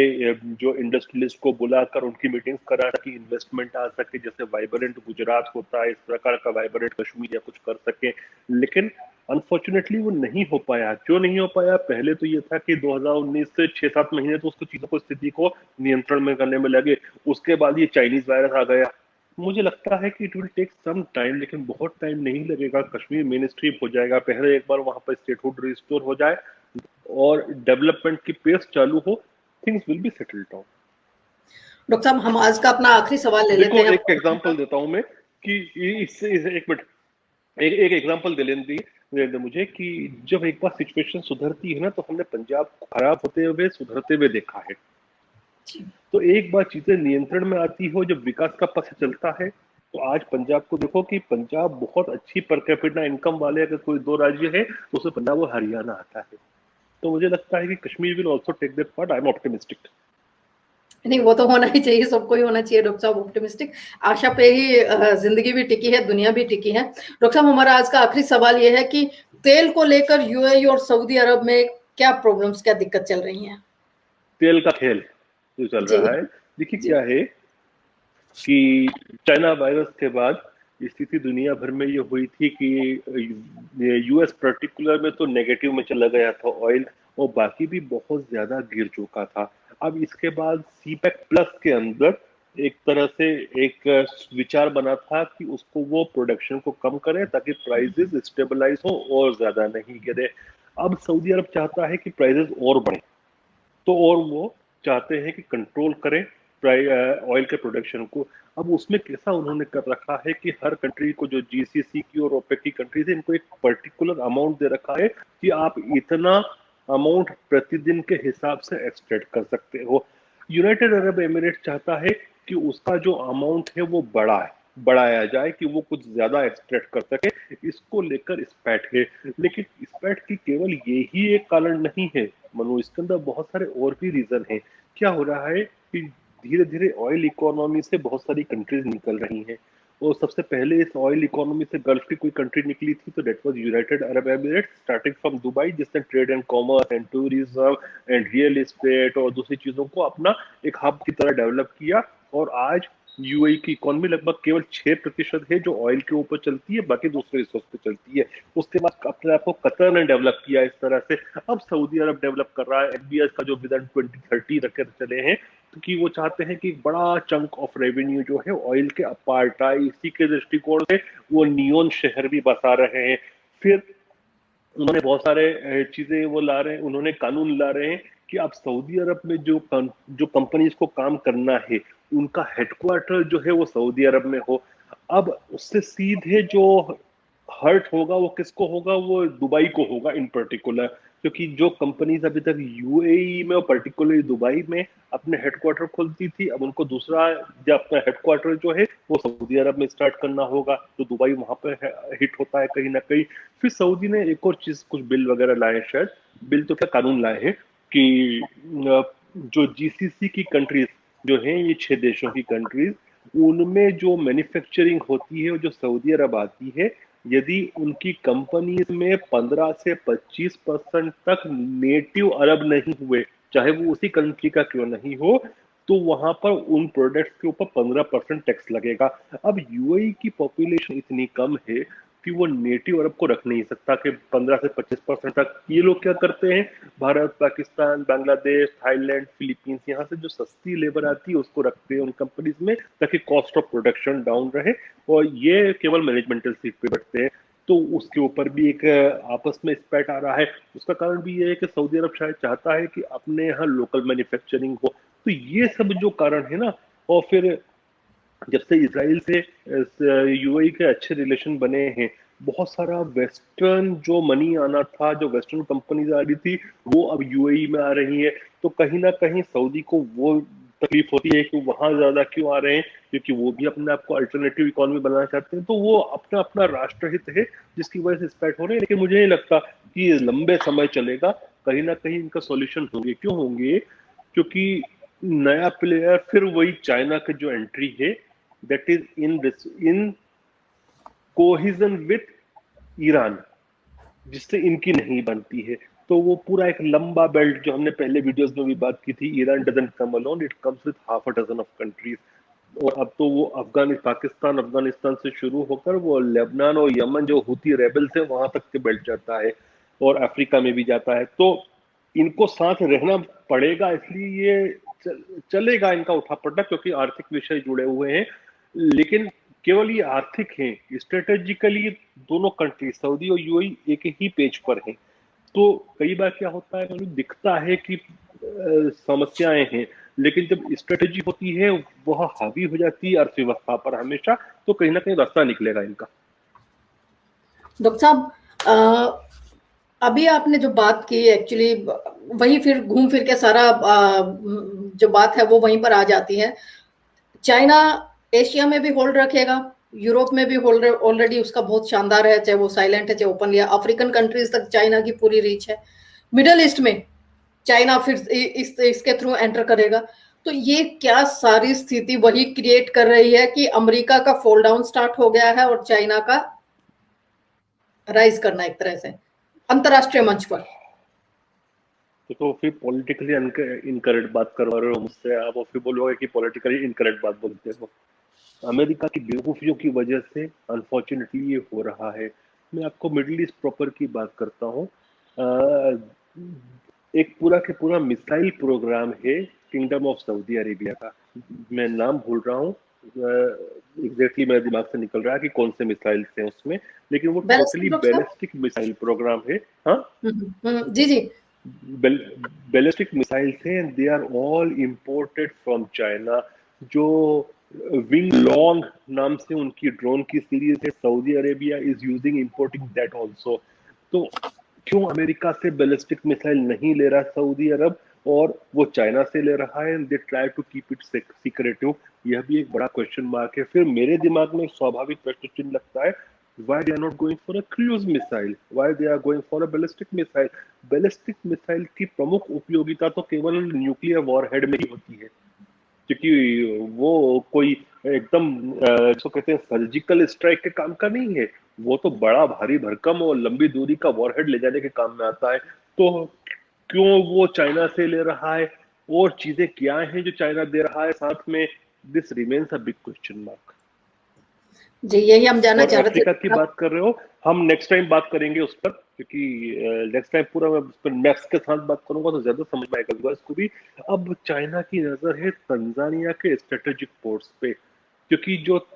जो इंडस्ट्रियलिस्ट को बुलाकर उनकी मीटिंग्स करा ताकि इन्वेस्टमेंट आ सके, जैसे वाइब्रेंट गुजरात होता है इस प्रकार का वाइब्रेंट कश्मीर या कुछ कर सके। लेकिन अनफॉर्चुनेटली वो नहीं हो पाया। क्यों नहीं हो पाया? पहले तो ये था कि 2019 से 6-7 महीने तो उसको चीजों को, स्थिति को नियंत्रण में करने में लगे। उसके बाद ये चाइनीज वायरस आ गया। मुझे लगता है कि it will take some time, लेकिन बहुत टाइम नहीं लगेगा। कश्मीर मेन स्ट्रीम हो जाएगा, पहले एक बार वहां पर स्टेटहुड रिस्टोर हो जाए और डेवलपमेंट की पेस चालू हो, things will be settled down. Doctor साहब, हम आज का अपना आखिरी सवाल ले लेते देखो हैं। एक एग्जांपल देता हूं मैं कि एक मिनट, एक एग्जांपल दे दे मुझे कि जब एक बार सिचुएशन सुधरती है ना, तो हमने पंजाब को खराब होते हुए सुधरते हुए देखा है। तो एक बार चीजें नियंत्रण में आती हो, जब विकास का पक्ष चलता है, तो आज पंजाब को देखो कि पंजाब बहुत अच्छी पर कैपिटा इनकम वाले अगर कोई 2 राज्य है तो उसमें पंजाब और हरियाणा आता है। तो मुझे लगता है कि Kashmir will also take that part. I am optimistic. नहीं, वो तो होना ही चाहिए, सबको ही होना चाहिए डॉक्टर साहब, ऑप्टिमिस्टिक। आशा पे ही जिंदगी भी टिकी है, दुनिया भी टिकी है। डॉक्टर साहब, हमारा आज का आखिरी सवाल ये है कि तेल को लेकर यूएई और सऊदी अरब में क्या प्रॉब्लम्स, क्या दिक्कत चल रही है? तेल का खेल जो चल जी रहा है, देखिए जी क्या है कि चाइना वायरस के बाद स्थिति दुनिया भर में ये हुई थी कि यूएस पर्टिकुलर में तो नेगेटिव में चला गया था ऑयल, और बाकी भी बहुत ज्यादा गिर चुका था। अब इसके बाद सीपेक प्लस के अंदर एक तरह से एक विचार बना था कि उसको वो प्रोडक्शन को कम करे ताकि प्राइसेस स्टेबलाइज हो और ज्यादा नहीं गिरे। अब सऊदी अरब चाहता है कि प्राइसेस और बढ़े, तो और वो चाहते हैं कि कंट्रोल करें ऑयल के प्रोडक्शन को। अब उसमें कैसा उन्होंने कर रखा है कि हर कंट्री को, जो जीसीसी की और ओपेक की कंट्रीज है, इनको एक पर्टिकुलर अमाउंट दे रखा है कि आप इतना अमाउंट प्रतिदिन के हिसाब से एक्सट्रैक्ट कर सकते हो। यूनाइटेड अरब एमिरेट चाहता है कि उसका जो अमाउंट है वो बढ़ाया जाए, कि वो कुछ ज्यादा एक्सट्रैक्ट कर सके। इसको लेकर स्पैट है, लेकिन स्पैट की केवल यही एक कारण नहीं है मनु, इसके अंदर बहुत सारे और भी रीजन हैं। क्या हो रहा है कि धीरे धीरे ऑयल इकोनॉमी से बहुत सारी कंट्रीज निकल रही हैं, और सबसे पहले इस ऑयल इकोनॉमी से गल्फ की कोई कंट्री निकली थी तो that was United Arab Emirates, starting from Dubai, जिसने trade and commerce and tourism and real estate और दूसरी चीजों को अपना एक हब की तरह डेवलप किया। और आज यूएई की इकोनॉमी लगभग केवल 6% है जो ऑयल के ऊपर चलती है, बाकी दूसरे रिसोर्स पे चलती है। उसके बाद अपने आप को कतर ने डेवलप किया इस तरह से। अब सऊदी अरब डेवलप कर रहा है एफडीएस का जो विजन 2030 रखे चले हैं, क्योंकि वो चाहते हैं कि बड़ा चंक ऑफ रेवेन्यू जो है ऑयल के अपार्ट आए। इसी के दृष्टिकोण से वो नियोन शहर भी बसा रहे हैं। फिर उन्होंने बहुत सारे चीजें वो ला रहे हैं, उन्होंने कानून ला रहे हैं कि अब सऊदी अरब में जो कंपनीज को काम करना है उनका हेडक्वार्टर जो है वो सऊदी अरब में हो। अब उससे सीधे जो हर्ट होगा वो किसको होगा, वो दुबई को होगा इन पर्टिकुलर, क्योंकि जो कंपनीज अभी तक यूएई में और पर्टिकुलरली दुबई में अपने हेडक्वार्टर खोलती थी, अब उनको दूसरा जो अपना हेडक्वार्टर जो है वो सऊदी अरब में स्टार्ट करना होगा, तो दुबई वहां पर हिट होता है कहीं ना कहीं। फिर सऊदी ने एक और चीज, कुछ बिल वगैरह लाए, शायद बिल तो क्या कानून लाए हैं कि जो जीसीसी की कंट्रीज जो हैं, ये 6 देशों की कंट्रीज, उनमें जो मैन्युफैक्चरिंग होती है जो सऊदी अरब आती है, यदि उनकी कंपनीज में 15 से 25% तक नेटिव अरब नहीं हुए, चाहे वो उसी कंट्री का क्यों नहीं हो, तो वहां पर उन प्रोडक्ट्स के ऊपर 15% टैक्स लगेगा। अब यूएई की पॉपुलेशन इतनी कम है कि वो नेटिव अरब को रख नहीं सकता कि 15 से 25% तक। ये लोग क्या करते हैं, भारत, पाकिस्तान, बांग्लादेश, थाईलैंड, फिलीपींस, यहाँ से जो सस्ती लेबर आती है उसको रखते हैं उन कंपनीज में, ताकि कॉस्ट ऑफ प्रोडक्शन डाउन रहे, और ये केवल मैनेजमेंटल सीट पे बैठते हैं। तो उसके ऊपर भी एक आपस में स्पैट आ रहा है। उसका कारण भी ये है कि सऊदी अरब शायद चाहता है कि अपने यहाँ लोकल मैन्युफैक्चरिंग हो। तो ये सब जो कारण है ना, और फिर जब से इसराइल से यूएई के अच्छे रिलेशन बने हैं, बहुत सारा वेस्टर्न जो मनी आना था, जो वेस्टर्न कंपनीज आ रही थी, वो अब यूएई में आ रही है। तो कहीं ना कहीं सऊदी को वो तकलीफ होती है कि वहां ज्यादा क्यों आ रहे हैं, क्योंकि वो भी अपने आप को अल्टरनेटिव इकोनॉमी बनाना चाहते हैं। तो वो अपना अपना राष्ट्रहित है जिसकी वजह से स्पैट हो रहे हैं। लेकिन मुझे नहीं लगता कि ये लंबे समय चलेगा, कहीं ना कहीं इनका सॉल्यूशन होंगे। क्यों होंगे? क्योंकि नया प्लेयर फिर वही चाइना का जो एंट्री है, that is in cohesion with Iran, जिससे इनकी नहीं बनती है। तो वो पूरा एक लंबा बेल्ट, जो हमने पहले वीडियोस में भी बात की थी, Iran doesn't come alone, it comes with half a dozen of countries. और अब तो वो पाकिस्तान अफगानिस्तान से शुरू होकर वो लेबनान और यमन जो हुती रेबल्स है वहां तक के बेल्ट जाता है, और अफ्रीका में भी जाता है। तो इनको साथ रहना पड़ेगा, इसलिए ये चलेगा इनका उठापटक, क्योंकि आर्थिक विषय जुड़े हुए हैं। लेकिन केवल ये आर्थिक हैं, स्ट्रेटेजिकली दोनों कंट्री सऊदी और यूएई एक ही पेज पर हैं। तो कई बार क्या होता है, मतलब दिखता है कि समस्याएं हैं, लेकिन जब स्ट्रेटेजी होती है वह हावी हो जाती है अर्थव्यवस्था पर हमेशा, तो कहीं ना कहीं रास्ता निकलेगा इनका। डॉक्टर साहब, अभी आपने जो बात की एक्चुअली वही फिर घूम फिर के सारा जो बात है वो वहीं पर आ जाती है। चाइना एशिया में भी होल्ड रखेगा, यूरोप में भी होल्ड ऑलरेडी उसका बहुत शानदार है, चाहे वो साइलेंट है चाहे ओपन, या अफ्रीकन कंट्रीज तक चाइना की पूरी रीच है। मिडल ईस्ट में चाइना फिर इसके थ्रू एंटर करेगा। तो ये क्या सारी स्थिति वही क्रिएट कर रही है कि अमेरिका का फॉल डाउन स्टार्ट हो गया है और चाइना का राइज करना एक तरह से अंतरराष्ट्रीय मंच पर। तो फिर पॉलिटिकली इनकरेक्ट बात करवा रहे हो मुझसे आप, और फिर बोलोगे कि पॉलिटिकली इनकरेक्ट बात बोलते हो। अमेरिका की बेवकूफियों की वजह से अनफॉर्चुनेटली ये हो रहा है। मैं आपको मिडिल ईस्ट प्रॉपर की बात करता हूँ। एक पूरा के पूरा मिसाइल प्रोग्राम है किंगडम ऑफ सऊदी अरेबिया का, मैं नाम भूल रहा हूँ एग्जैक्टली, मेरे दिमाग से निकल रहा है कि कौन से मिसाइल हैं उसमें, लेकिन वो टोटली बैलिस्टिक मिसाइल प्रोग्राम है। हाँ जी जी। बैलिस्टिक मिसाइल्स हैं, they are all imported from China. जो विंग लॉन्ग नाम से उनकी ड्रोन की सीरीज है, Saudi Arabia is using importing that also. तो क्यों अमेरिका से बैलिस्टिक मिसाइल नहीं ले रहा सऊदी अरब, और वो चाइना से ले रहा है, and they try to keep it secretive? यह भी एक बड़ा क्वेश्चन मार्क है। फिर मेरे दिमाग में एक स्वाभाविक प्रश्न चिन्ह लगता है, why they are not going for a cruise missile, why they are going for a ballistic missile? Ballistic missile की प्रमुख उपयोगिता तो केवल न्यूक्लियर वॉरहेड में ही होती है, क्योंकि वो कोई एकदम जिसको कहते हैं सर्जिकल स्ट्राइक के काम का नहीं है। वो तो बड़ा भारी भरकम और लंबी दूरी का वॉरहेड ले जाने के काम में आता है। तो क्यों वो चाइना से ले रहा है, और चीजें क्या हैं जो चाइना दे रहा है साथ में? This remains a big question mark. जी, यही हम जानना और चाह रहे अफ्रीका की थे। बात कर रहे हो, हम नेक्स्ट टाइम बात करेंगे उस पर, क्योंकि नेक्स्ट टाइम पूरा मैं उस पर मैप्स के साथ बात करूंगा तो ज्यादा समझ में आएगा इसको भी। अब चाइना की नजर है तंजानिया के स्ट्रेटेजिक पोर्ट्स पे, क्योंकि जो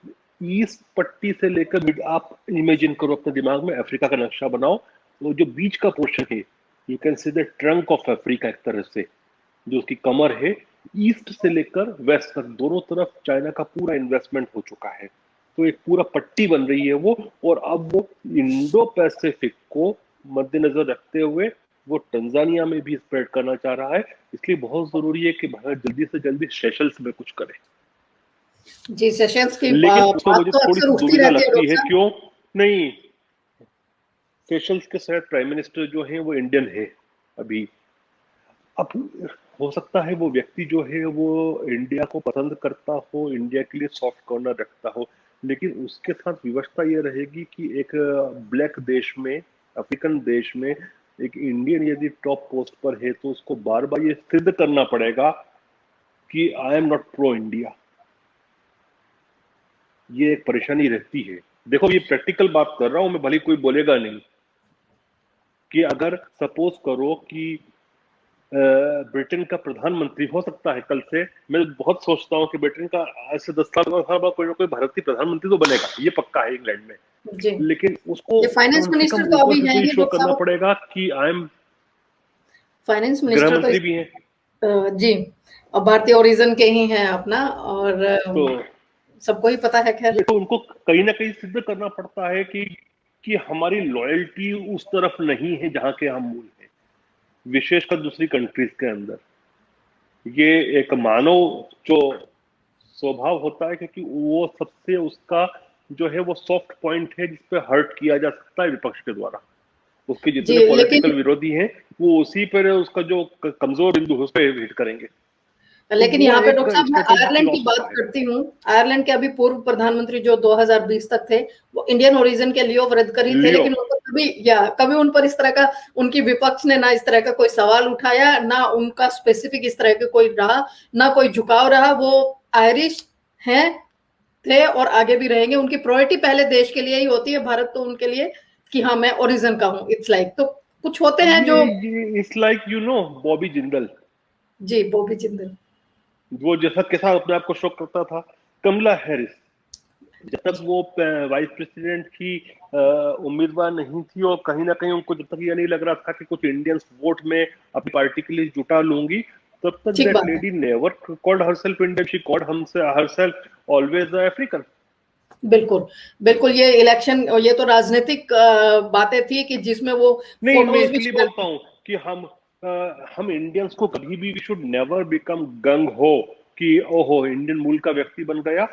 ईस्ट पट्टी से लेकर आप इमेजिन करो अपने दिमाग में, अफ्रीका का नक्शा बनाओ, तो जो बीच का पोर्शन है, you can see the trunk of Africa एक तरह से, जो उसकी कमर है, ईस्ट से लेकर वेस्ट तक दोनों तरफ चाइना का पूरा इन्वेस्टमेंट हो चुका है। तो एक पूरा पट्टी बन रही है वो, और अब वो इंडो पैसिफिक को मद्देनजर रखते हुए वो तंजानिया में भी स्प्रेड करना चाह रहा है। इसलिए बहुत जरूरी है कि भारत जल्दी से जल्दी सेशल्स में कुछ करे। जी, सेशंस की लेकिन उसमें बात मुझे तो थोड़ी अक्सर सी उठती दुविधा रहती है लगती है, डॉक्टर साहब। क्यों नहीं? सेशल्स के शायद प्राइम मिनिस्टर जो हैं वो इंडियन है अभी। अब हो सकता है वो व्यक्ति जो है वो इंडिया को पसंद करता हो, इंडिया के लिए सॉफ्ट कॉर्नर रखता हो, लेकिन उसके साथ विवशता ये रहेगी कि एक ब्लैक देश में, अफ्रीकन देश में एक इंडियन यदि टॉप पोस्ट पर है, तो उसको बार बार ये सिद्ध करना पड़ेगा कि I am not pro India. ये एक परेशानी रहती है। देखो, ये प्रैक्टिकल बात कर रहा हूं मैं, भले कोई बोलेगा नहीं, कि अगर सपोज करो कि ब्रिटेन का प्रधानमंत्री हो सकता है कल से, मैं बहुत सोचता हूँ कि ब्रिटेन का आज से 10 साल बाद कोई ना कोई भारतीय प्रधानमंत्री तो बनेगा, ये पक्का है इंग्लैंड में। जी, लेकिन उसको ये फाइनेंस कम से कम मिनिस्टर तो ऊपर अभी से हैं तो ये ही शो डॉक्टर करना साहब। पड़ेगा कि आई एम। फाइनेंस गृह मिनिस्टर तो मंत्री भी हैं। जी, और भारतीय ओरिजिन के ही हैं अपना, और तो सबको ही पता है खैर। देखो, उनको कहीं ना कहीं सिद्ध करना पड़ता है कि हमारी लॉयल्टी उस तरफ नहीं है जहां के हम मूल हैं, विशेषकर दूसरी कंट्रीज के अंदर। ये एक मानव जो स्वभाव होता है, क्योंकि वो सबसे उसका जो है वो सॉफ्ट पॉइंट है जिसपे हर्ट किया जा सकता है विपक्ष के द्वारा। उसके जी, जितने लेकिन पॉलिटिकल विरोधी हैं वो उसी पर उसका जो कमजोर बिंदु है उस पर हिट करेंगे। तो लेकिन वो यहाँ पे एक डॉक्टर साहब मैं स्ट्रेटेजिक आयरलैंड की लॉस बात होता है। करती हूँ। आयरलैंड के अभी पूर्व प्रधानमंत्री जो 2020 तक थे, वो इंडियन ओरिजिन के लियो वरदकरी थे, लियो। लेकिन उनको कभी उन पर इस तरह का, उनकी विपक्ष ने ना इस तरह का कोई सवाल उठाया, ना उनका स्पेसिफिक इस तरह का कोई रहा, ना कोई झुकाव रहा। वो आयरिश हैं, थे और आगे भी रहेंगे। उनकी प्रायोरिटी पहले देश के लिए ही होती है, भारत तो उनके लिए कि हाँ मैं ओरिजिन का हूँ, इट्स लाइक। तो कुछ होते हैं जो, ये इट्स लाइक बॉबी जिंदल, जी, बॉबी जिंदल, वो जैसा के साथ अपने आप को शो करता था। कमला हैरिस, जब तक वो वाइस प्रेसिडेंट की उम्मीदवार नहीं थी, और कहीं ना कहीं उनको जब तक ये नहीं लग रहा था कि कुछ इंडियंस वोट में अपनी पार्टी के लिए जुटा लूंगी, तब तक ठीक दैट बात है। Lady never called herself Indian, she called herself always African. बिल्कुल, बिल्कुल। ये इलेक्शन, ये तो राजनीतिक बातें थी कि जिसमें वो नहीं, मैं फोटोज भी इसलिए शो। बोलता हूँ कि हम इंडियंस को कभी भी वी शुड नेवर बिकम गंग हो कि ओहो इंडियन मूल का व्यक्ति बन गया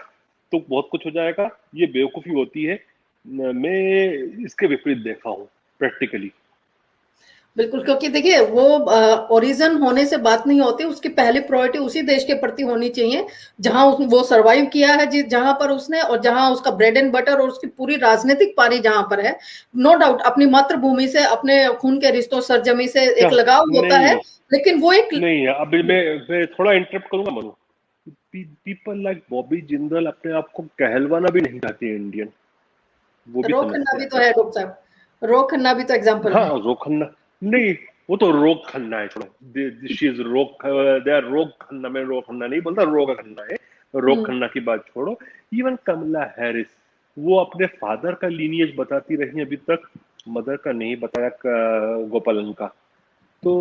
तो बहुत कुछ हो जाएगा। ये बेवकूफी होती है। मैं इसके विपरीत देखा हूँ प्रैक्टिकली। बिल्कुल, क्योंकि देखिए वो ओरिजिन होने से बात नहीं होती, उसकी पहली प्रायोरिटी उसी देश के प्रति होनी चाहिए जहां वो सरवाइव किया है, जहां पर उसने, और जहां उसका ब्रेड एंड बटर और उसकी पूरी राजनीतिक पारी जहां पर है। नो डाउट अपनी मातृभूमि से, अपने खून के रिश्तों, सरजमी से क्या? एक लगाव होता है, नहीं, लेकिन वो एक, नहीं, अभी मैं थोड़ा इंटरप्ट करूंगा मनु। पीपल लाइक बॉबी जिंदल अपने आप को कहलवाना भी नहीं चाहते इंडियन, वो भी रो खन्ना समस्या भी तो है। है डॉक्टर साहब, रो खन्ना भी तो एग्जाम्पल हाँ, है। रोक खन्ना। नहीं, वो तो रोक खन्ना है, छोड़ो। शी इज रोक, दे आर रोक खन्ना। मैं रोक खन्ना नहीं बोलता, रोग खन्ना है। रोक हम्म, खन्ना की बात छोड़ो। इवन कमला हैरिस, वो अपने फादर का लीनिएज बताती रही अभी तक, मदर का नहीं बताया, गोपालन का। तो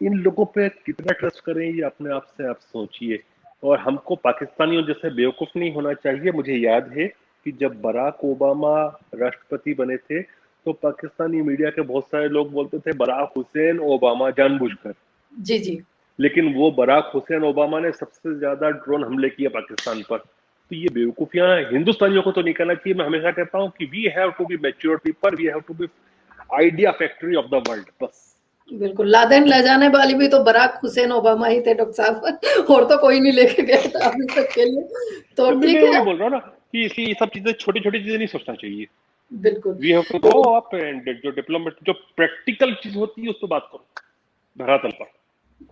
इन लोगों पे कितना ट्रस्ट करें ये अपने आप से आप सोचिए। और हमको पाकिस्तानियों जैसे बेवकूफ नहीं होना चाहिए। मुझे याद है कि जब बराक ओबामा राष्ट्रपति बने थे तो पाकिस्तानी मीडिया के बहुत सारे लोग बोलते थे बराक हुसैन ओबामा जानबूझकर। जी जी। लेकिन वो बराक हुसैन ओबामा ने सबसे ज्यादा ड्रोन हमले किए पाकिस्तान पर। तो ये बेवकूफियां हिंदुस्तानियों को तो नहीं करना चाहिए। मैं हमेशा कहता हूँ कि we have to be mature people, we have to be idea factory of the world. बस बिल्कुल, लादेन ले जाने वाली भी तो बराक हुसैन ओबामा ही थे डॉक्टर साहब और तो कोई नहीं लेके गया था अभी तक के लिए। तो तो मैं ठीक वही है। बोल रहा हूँ ना कि ये सब चीजें छोटी छोटी चीजें नहीं सोचना चाहिए। बिल्कुल। We have to go up and जो डिप्लोमेट जो प्रैक्टिकल चीज होती है उस पर बात करो धरातल पर।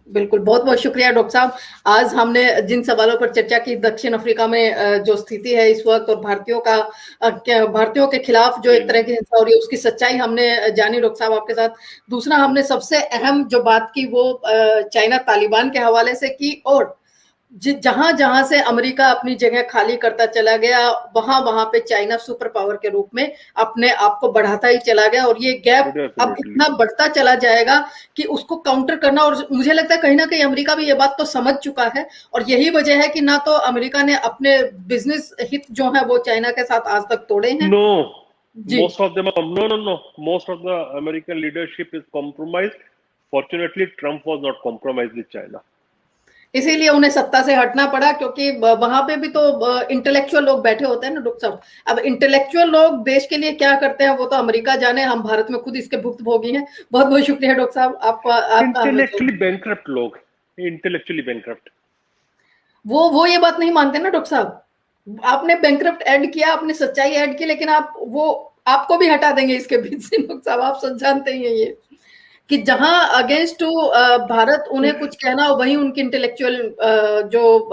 बिल्कुल, बहुत बहुत शुक्रिया डॉक्टर साहब। आज हमने जिन सवालों पर चर्चा की, दक्षिण अफ्रीका में जो स्थिति है इस वक्त और भारतीयों के खिलाफ जो एक तरह की हिंसा हो रही है उसकी सच्चाई हमने जानी डॉक्टर साहब आपके साथ। दूसरा, हमने सबसे अहम जो बात की वो चाइना तालिबान के हवाले से की, और जहां जहां से अमेरिका अपनी जगह खाली करता चला गया वहां वहां पे चाइना सुपर पावर के रूप में अपने आप को बढ़ाता ही चला गया, और ये गैप अब इतना बढ़ता चला जाएगा कि उसको काउंटर करना, और मुझे लगता है कहीं ना कहीं अमेरिका भी ये बात तो समझ चुका है, और यही वजह है कि ना तो अमेरिका ने अपने बिजनेस हित जो है वो चाइना के साथ आज तक तोड़े हैं। नो, जी। most of them are no. Most of the American leadership is compromised. Fortunately, Trump was not compromised with China. इसीलिए उन्हें सत्ता से हटना पड़ा, क्योंकि वहां पे भी तो इंटेलेक्चुअल लोग बैठे होते हैं ना डॉक्टर साहब। अब इंटेलेक्चुअल लोग देश के लिए क्या करते हैं वो तो अमेरिका जाने, हम भारत में खुद इसके भुक्तभोगी हैं। बहुत बहुत शुक्रिया डॉक्टर साहब आपका इंटेलेक्चुअली बैंकक्रप्ट लोग, इंटेलेक्चुअली बैंकक्रप्ट। वो ये बात नहीं मानते ना डॉक्टर साहब। आपने बैंकक्रप्ट ऐड किया, आपने सच्चाई ऐड की, लेकिन आपको भी हटा देंगे इसके बीच से डॉक्टर साहब, आप सब जानते ही हैं ये कि जहां अगेंस्ट टू भारत उन्हें कुछ कहना हो, वहीं उनकी इंटेलेक्चुअल जो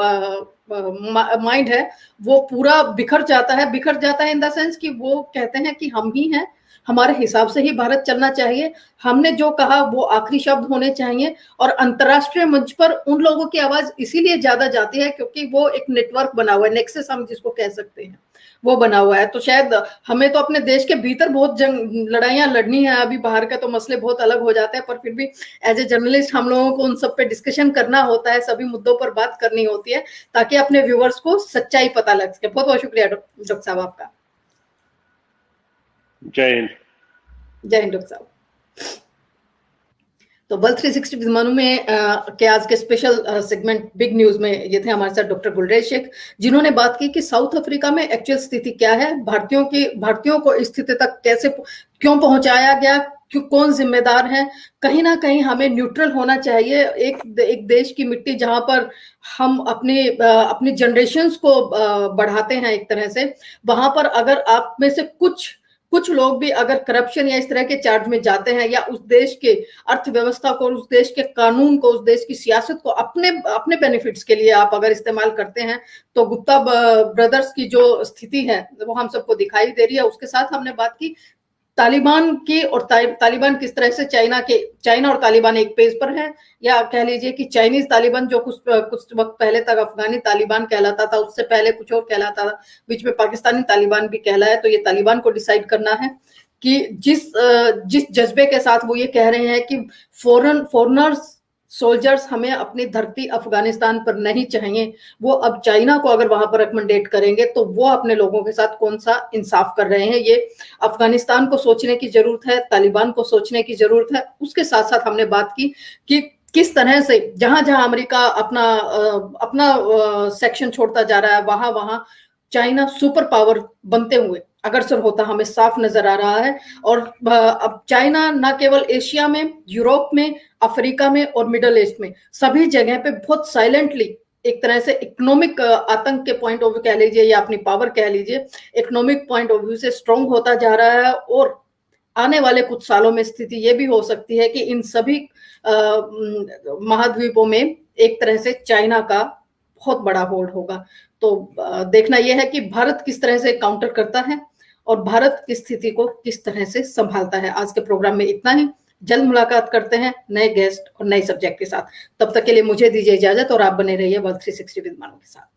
माइंड है वो पूरा बिखर जाता है इन द सेंस कि वो कहते हैं कि हम ही हैं, हमारे हिसाब से ही भारत चलना चाहिए, हमने जो कहा वो आखिरी शब्द होने चाहिए। और अंतरराष्ट्रीय मंच पर उन लोगों की आवाज इसीलिए ज्यादा जाती है क्योंकि वो एक नेटवर्क बना हुआ है, नेक्सस हम जिसको कह सकते हैं, वो बना हुआ है। तो शायद हमें तो अपने देश के भीतर बहुत लड़ाइयां लड़नी है, अभी बाहर के तो मसले बहुत अलग हो जाते हैं, पर फिर भी एज ए जर्नलिस्ट हम लोगों को उन सब पे डिस्कशन करना होता है, सभी मुद्दों पर बात करनी होती है ताकि अपने व्यूअर्स को सच्चाई पता लग सके। बहुत बहुत शुक्रिया डॉक्टर साहब आपका। जय हिंद। जय हिंद डॉक्टर साहब। तो वर्ल्ड 360 विमानों में के आज के स्पेशल सेगमेंट बिग न्यूज में ये थे हमारे साथ डॉक्टर गुलरेज शेख, जिन्होंने बात की कि साउथ अफ्रीका में एक्चुअल स्थिति क्या है, भारतीयों को इस स्थिति तक कैसे क्यों पहुंचाया गया, कौन जिम्मेदार है। कहीं ना कहीं हमें न्यूट्रल होना चाहिए, एक देश की मिट्टी जहां पर हम अपनी जनरेशन्स को बढ़ाते हैं एक तरह से, वहां पर अगर आप में से कुछ लोग भी अगर करप्शन या इस तरह के चार्ज में जाते हैं या उस देश के अर्थव्यवस्था को, उस देश के कानून को, उस देश की सियासत को अपने बेनिफिट्स के लिए आप अगर इस्तेमाल करते हैं, तो गुप्ता ब्रदर्स की जो स्थिति है वो हम सबको दिखाई दे रही है। उसके साथ हमने बात की तालिबान की, और तालिबान किस तरह से चाइना और तालिबान एक पेज पर है, या कह लीजिए कि चाइनीज तालिबान जो कुछ वक्त पहले तक अफगानी तालिबान कहलाता था, उससे पहले कुछ और कहलाता था, बीच में पाकिस्तानी तालिबान भी कहला है। तो ये तालिबान को डिसाइड करना है कि जिस जज्बे के साथ वो ये कह रहे हैं कि फॉरेनर्स सोल्जर्स हमें अपनी धरती अफगानिस्तान पर नहीं चाहिए, वो अब चाइना को अगर वहां पर रिकमेंडेट करेंगे तो वो अपने लोगों के साथ कौन सा इंसाफ कर रहे हैं। ये अफगानिस्तान को सोचने की जरूरत है, तालिबान को सोचने की जरूरत है। उसके साथ साथ हमने बात की कि किस तरह से जहां जहां अमेरिका अपना सेक्शन छोड़ता जा रहा है, वहां वहां चाइना सुपर पावर बनते हुए अग्रसर होता हमें साफ नजर आ रहा है। और अब चाइना न केवल एशिया में, यूरोप में, अफ्रीका में और मिडल ईस्ट में सभी जगह पे बहुत साइलेंटली एक तरह से इकोनॉमिक आतंक के पॉइंट ऑफ व्यू कह लीजिए या अपनी पावर कह लीजिए, इकोनॉमिक पॉइंट ऑफ व्यू से स्ट्रांग होता जा रहा है। और आने वाले कुछ सालों में स्थिति ये भी हो सकती है कि इन सभी महाद्वीपों में एक तरह से चाइना का बहुत बड़ा होल्ड होगा। तो देखना यह है कि भारत किस तरह से काउंटर करता है और भारत की स्थिति को किस तरह से संभालता है। आज के प्रोग्राम में इतना ही, जल्द मुलाकात करते हैं नए गेस्ट और नए सब्जेक्ट के साथ। तब तक के लिए मुझे दीजिए इजाजत और आप बने रहिए वर्ल्ड 360 विद मानो के साथ।